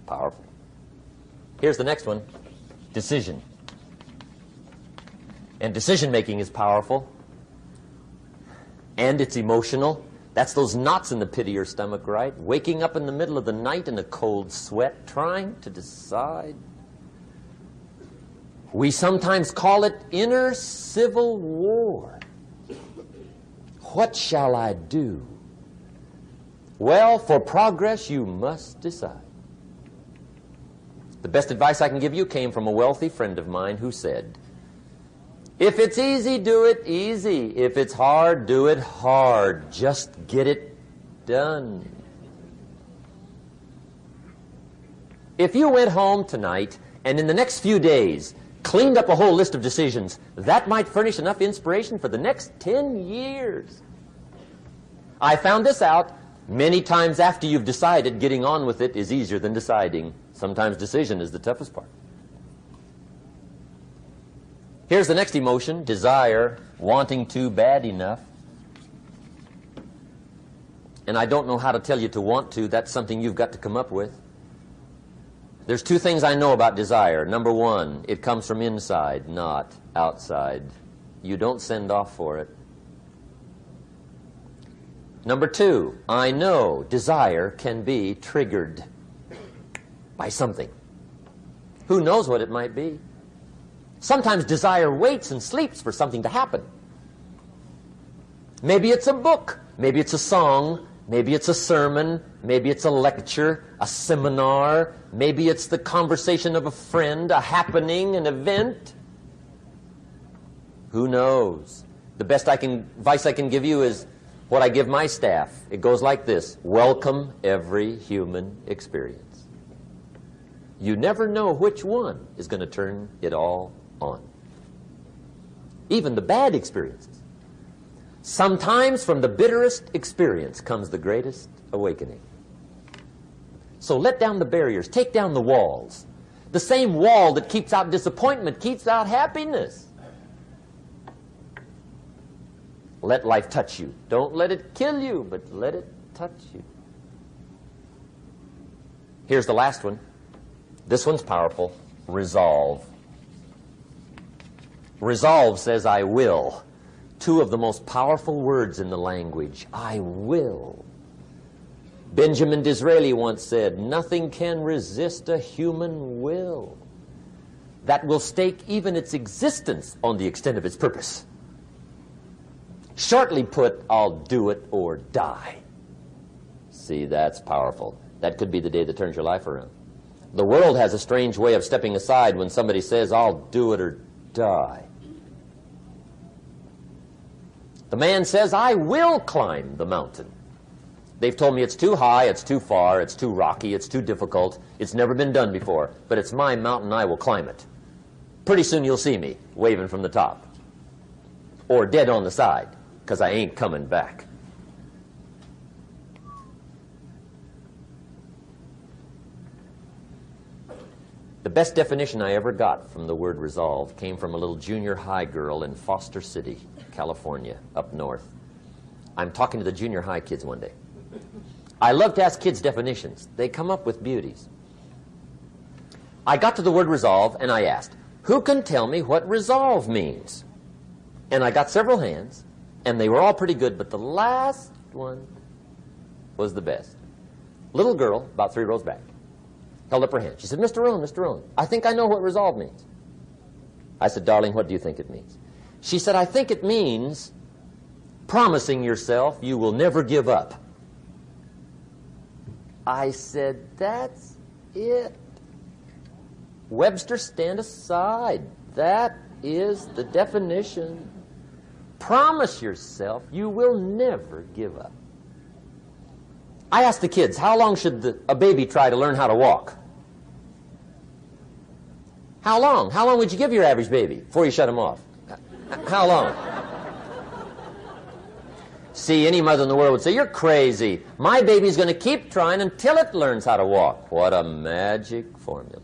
Powerful. Here's the next one. Decision. And decision-making is powerful. And it's emotional. That's those knots in the pit of your stomach, right? Waking up in the middle of the night in a cold sweat, trying to decide. We sometimes call it inner civil war. What shall I do? Well, for progress, you must decide. The best advice I can give you came from a wealthy friend of mine who said, if it's easy, do it easy. If it's hard, do it hard. Just get it done. If you went home tonight and in the next few days cleaned up a whole list of decisions, that might furnish enough inspiration for the next 10 years. I found this out many times after you've decided. Getting on with it is easier than deciding. Sometimes decision is the toughest part. Here's the next emotion, desire, wanting to bad enough. And I don't know how to tell you to want to. That's something you've got to come up with. There's 2 things I know about desire. Number 1, it comes from inside, not outside. You don't send off for it. Number 2, I know desire can be triggered by something. Who knows what it might be? Sometimes desire waits and sleeps for something to happen. Maybe it's a book, maybe it's a song, maybe it's a sermon, maybe it's a lecture, a seminar, maybe it's the conversation of a friend, a happening, an event. Who knows? The best advice I can give you is what I give my staff. It goes like this: welcome every human experience. You never know which one is going to turn it all on. Even the bad experiences. Sometimes from the bitterest experience comes the greatest awakening. So let down the barriers, take down the walls. The same wall that keeps out disappointment keeps out happiness. Let life touch you. Don't let it kill you, but let it touch you. Here's the last one. This one's powerful. Resolve. Resolve says, I will. Two of the most powerful words in the language. I will. Benjamin Disraeli once said, nothing can resist a human will that will stake even its existence on the extent of its purpose. Shortly put, I'll do it or die. See, that's powerful. That could be the day that turns your life around. The world has a strange way of stepping aside when somebody says, I'll do it or die. The man says, I will climb the mountain. They've told me it's too high, it's too far, it's too rocky, it's too difficult, it's never been done before, but it's my mountain, I will climb it. Pretty soon you'll see me waving from the top. Or dead on the side, because I ain't coming back. The best definition I ever got from the word resolve came from a little junior high girl in Foster City, California, up north. I'm talking to the junior high kids one day. I love to ask kids definitions. They come up with beauties. I got to the word resolve and I asked, who can tell me what resolve means? And I got several hands, and they were all pretty good, but the last one was the best. Little girl, about 3 rows back, held up her hand. She said, Mr. Rohn, I think I know what resolve means. I said, darling, what do you think it means? She said, I think it means promising yourself you will never give up. I said, that's it. Webster, stand aside. That is the definition. Promise yourself you will never give up. I asked the kids, how long should a baby try to learn how to walk? How long? How long would you give your average baby before you shut him off? How long? See, any mother in the world would say, you're crazy. My baby's going to keep trying until it learns how to walk. What a magic formula.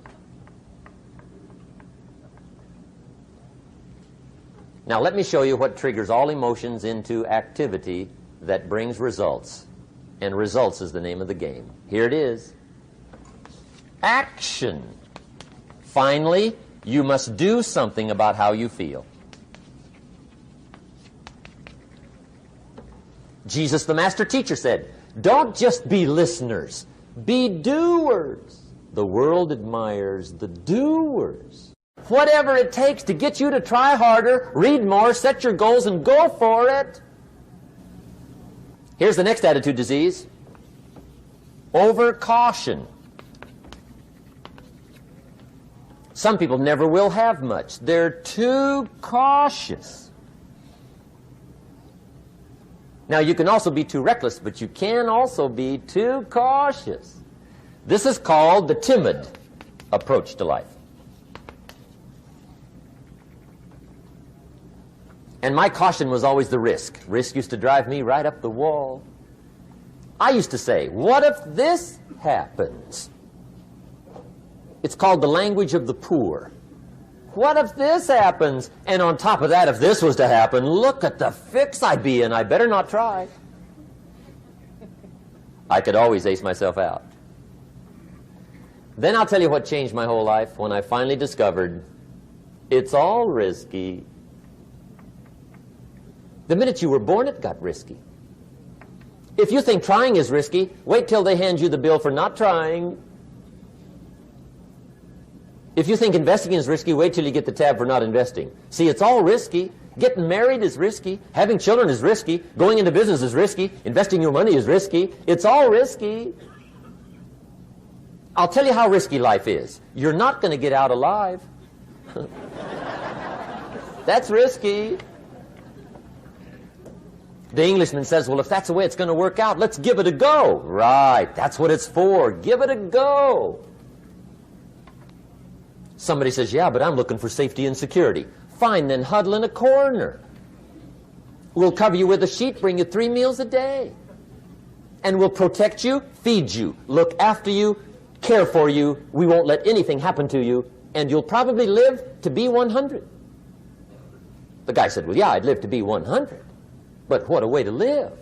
Now let me show you what triggers all emotions into activity that brings results. And results is the name of the game. Here it is. Action. Finally, you must do something about how you feel. Jesus, the master teacher, said, don't just be listeners, be doers. The world admires the doers. Whatever it takes to get you to try harder, read more, set your goals, and go for it. Here's the next attitude disease. Over-caution. Some people never will have much. They're too cautious. Now, you can also be too reckless, but you can also be too cautious. This is called the timid approach to life. And my caution was always the risk. Risk used to drive me right up the wall. I used to say, what if this happens? It's called the language of the poor. What if this happens? And on top of that, if this was to happen, look at the fix I'd be in. I better not try. I could always ace myself out. Then I'll tell you what changed my whole life when I finally discovered it's all risky. The minute you were born, it got risky. If you think trying is risky, wait till they hand you the bill for not trying. If you think investing is risky, wait till you get the tab for not investing. See, it's all risky. Getting married is risky. Having children is risky. Going into business is risky. Investing your money is risky. It's all risky. I'll tell you how risky life is. You're not going to get out alive. That's risky. The Englishman says, well, if that's the way it's going to work out, let's give it a go. Right, that's what it's for. Give it a go. Somebody says, yeah, but I'm looking for safety and security. Fine, then huddle in a corner. We'll cover you with a sheet, bring you 3 meals a day. And we'll protect you, feed you, look after you, care for you. We won't let anything happen to you. And you'll probably live to be 100. The guy said, well, yeah, I'd live to be 100. But what a way to live.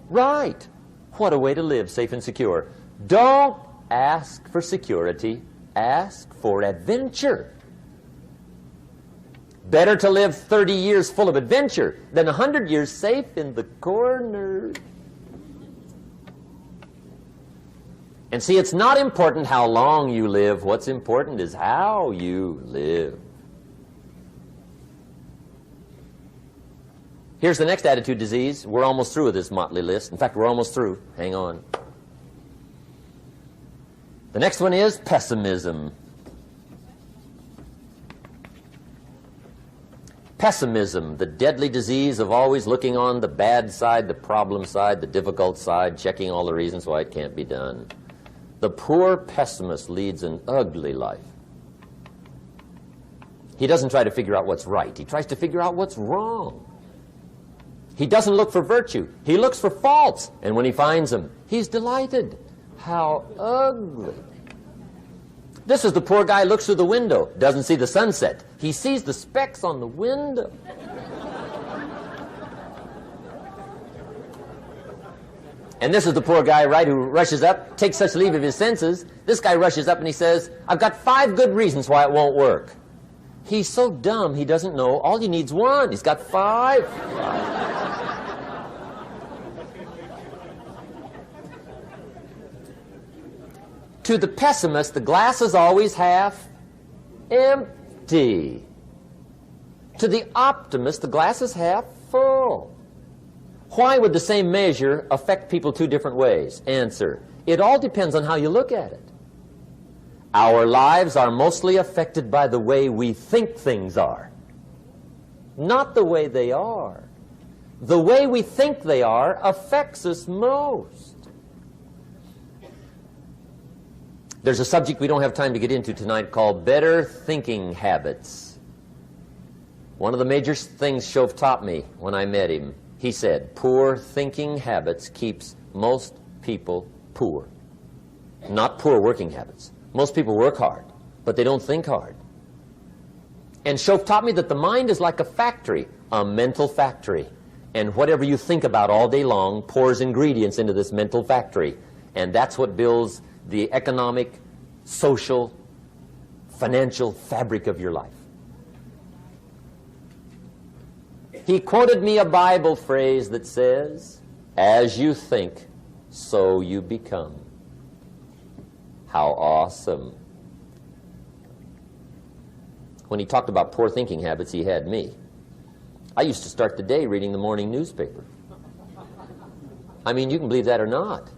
Right. What a way to live, safe and secure. Don't ask for security. Ask for adventure. Better to live 30 years full of adventure than 100 years safe in the corner. And see, it's not important how long you live. What's important is how you live. Here's the next attitude disease. We're almost through with this motley list. In fact, we're almost through. Hang on. The next one is pessimism. Pessimism, the deadly disease of always looking on the bad side, the problem side, the difficult side, checking all the reasons why it can't be done. The poor pessimist leads an ugly life. He doesn't try to figure out what's right. He tries to figure out what's wrong. He doesn't look for virtue. He looks for faults. And when he finds them, he's delighted. How ugly. This is the poor guy who looks through the window, doesn't see the sunset. He sees the specks on the window. And this is the poor guy, right, who rushes up, takes such leave of his senses. This guy rushes up and he says, I've got 5 good reasons why it won't work. He's so dumb he doesn't know all he needs 1. He's got 5. To the pessimist, the glass is always half empty. To the optimist, the glass is half full. Why would the same measure affect people 2 different ways? Answer, it all depends on how you look at it. Our lives are mostly affected by the way we think things are, not the way they are. The way we think they are affects us most. There's a subject we don't have time to get into tonight called better thinking habits. One of the major things Shove taught me when I met him, he said, poor thinking habits keeps most people poor. Not poor working habits. Most people work hard, but they don't think hard. And Shove taught me that the mind is like a factory, a mental factory. And whatever you think about all day long pours ingredients into this mental factory. And that's what builds the economic, social, financial fabric of your life. He quoted me a Bible phrase that says, as you think, so you become. How awesome. When he talked about poor thinking habits, he had me. I used to start the day reading the morning newspaper. I mean, you can believe that or not.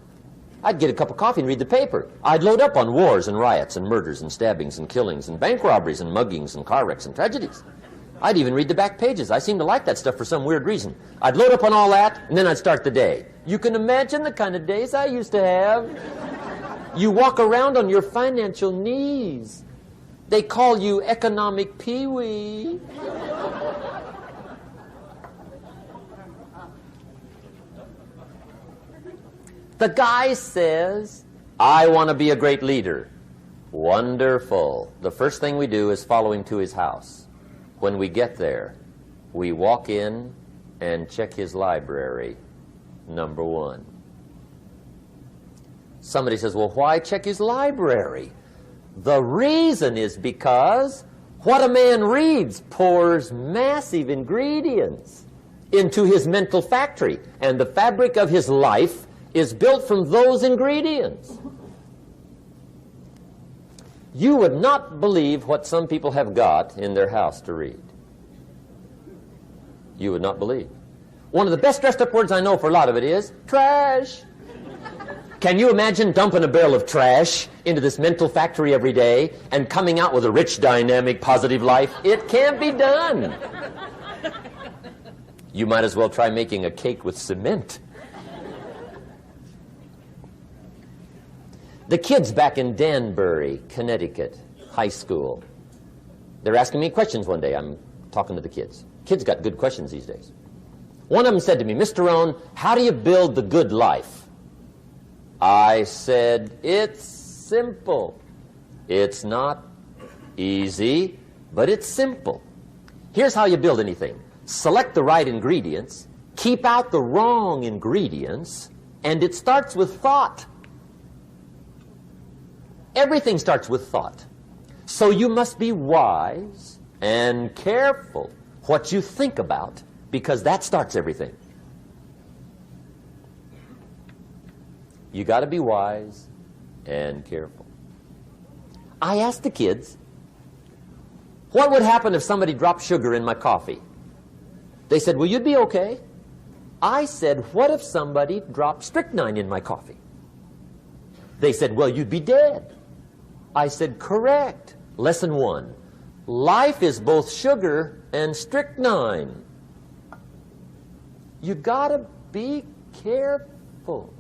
I'd get a cup of coffee and read the paper. I'd load up on wars and riots and murders and stabbings and killings and bank robberies and muggings and car wrecks and tragedies. I'd even read the back pages. I seem to like that stuff for some weird reason. I'd load up on all that, and then I'd start the day. You can imagine the kind of days I used to have. You walk around on your financial knees. They call you economic peewee. The guy says, I want to be a great leader. Wonderful. The first thing we do is follow him to his house. When we get there, we walk in and check his library, number 1. Somebody says, well, why check his library? The reason is because what a man reads pours massive ingredients into his mental factory, and the fabric of his life is built from those ingredients. You would not believe what some people have got in their house to read. You would not believe. One of the best dressed up words I know for a lot of it is trash. Can you imagine dumping a barrel of trash into this mental factory every day and coming out with a rich, dynamic, positive life? It can't be done. You might as well try making a cake with cement. The kids back in Danbury, Connecticut, high school, they're asking me questions one day. I'm talking to the kids. Kids got good questions these days. One of them said to me, Mr. Rohn, how do you build the good life? I said, it's simple. It's not easy, but it's simple. Here's how you build anything. Select the right ingredients, keep out the wrong ingredients, and it starts with thought. Everything starts with thought. So you must be wise and careful what you think about, because that starts everything. You got to be wise and careful. I asked the kids, what would happen if somebody dropped sugar in my coffee? They said, well, you'd be okay. I said, what if somebody dropped strychnine in my coffee? They said, well, you'd be dead. I said, correct. Lesson 1. Life is both sugar and strychnine. You gotta be careful.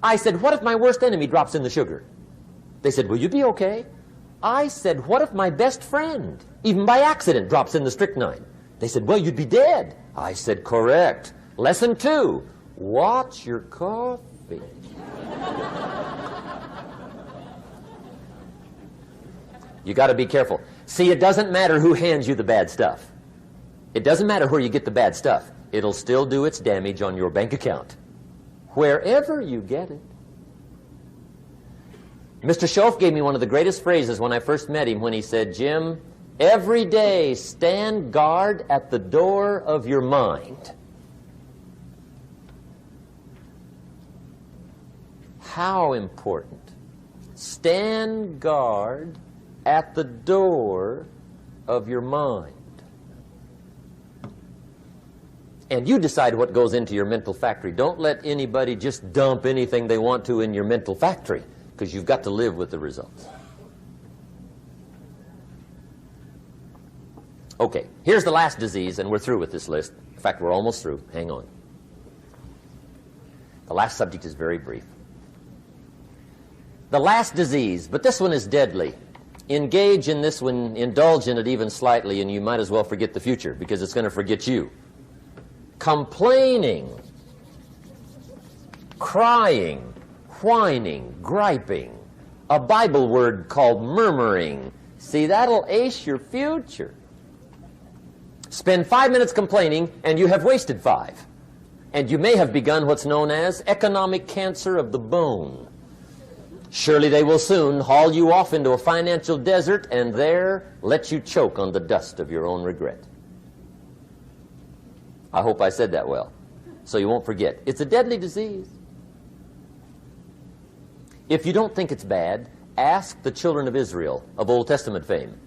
I said, what if my worst enemy drops in the sugar? They said, will you be okay? I said, what if my best friend, even by accident, drops in the strychnine? They said, well, you'd be dead. I said, correct. Lesson 2, watch your coffee. You got to be careful. See, it doesn't matter who hands you the bad stuff. It doesn't matter where you get the bad stuff. It'll still do its damage on your bank account, wherever you get it. Mr. Schoaf gave me one of the greatest phrases when I first met him when he said, Jim, every day stand guard at the door of your mind. How important. Stand guard at the door of your mind. And you decide what goes into your mental factory. Don't let anybody just dump anything they want to in your mental factory, because you've got to live with the results. Okay, here's the last disease, and we're through with this list. In fact, we're almost through. Hang on. The last subject is very brief. The last disease, but this one is deadly. Engage in this one, indulge in it even slightly, and you might as well forget the future, because it's going to forget you. Complaining, crying, whining, griping, a Bible word called murmuring. See, that'll ace your future. Spend 5 minutes complaining, and you have wasted 5. And you may have begun what's known as economic cancer of the bone. Surely they will soon haul you off into a financial desert and there let you choke on the dust of your own regret. I hope I said that well, so you won't forget. It's a deadly disease. If you don't think it's bad, ask the children of Israel of Old Testament fame.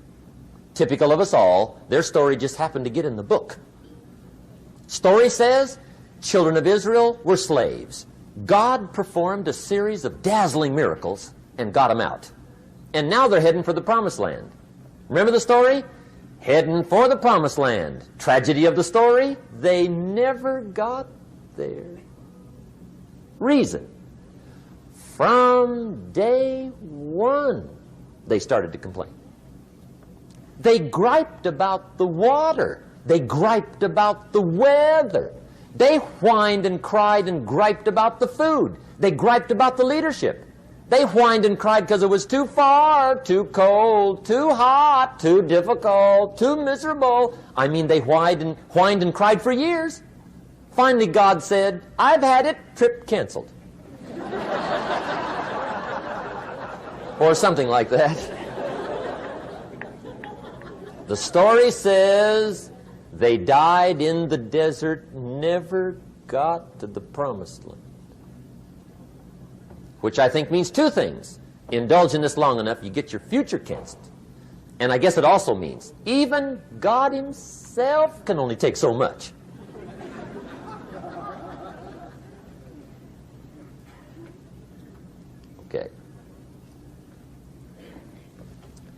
Typical of us all, their story just happened to get in the book. Story says, children of Israel were slaves. God performed a series of dazzling miracles and got them out. And now they're heading for the promised land. Remember the story? Heading for the promised land. Tragedy of the story, they never got there. Reason. From day one, they started to complain. They griped about the water. They griped about the weather. They whined and cried and griped about the food. They griped about the leadership. They whined and cried because it was too far, too cold, too hot, too difficult, too miserable. I mean, they whined and cried for years. Finally, God said, I've had it, trip canceled. Or something like that. The story says they died in the desert, never got to the promised land. Which I think means 2 things. Indulge in this long enough, you get your future canceled. And I guess it also means even God himself can only take so much. Okay.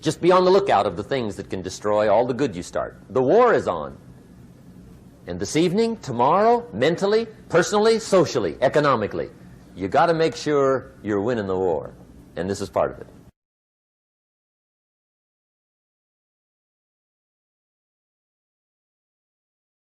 Just be on the lookout of the things that can destroy all the good you start. The war is on. And this evening, tomorrow, mentally, personally, socially, economically, you got to make sure you're winning the war. And this is part of it.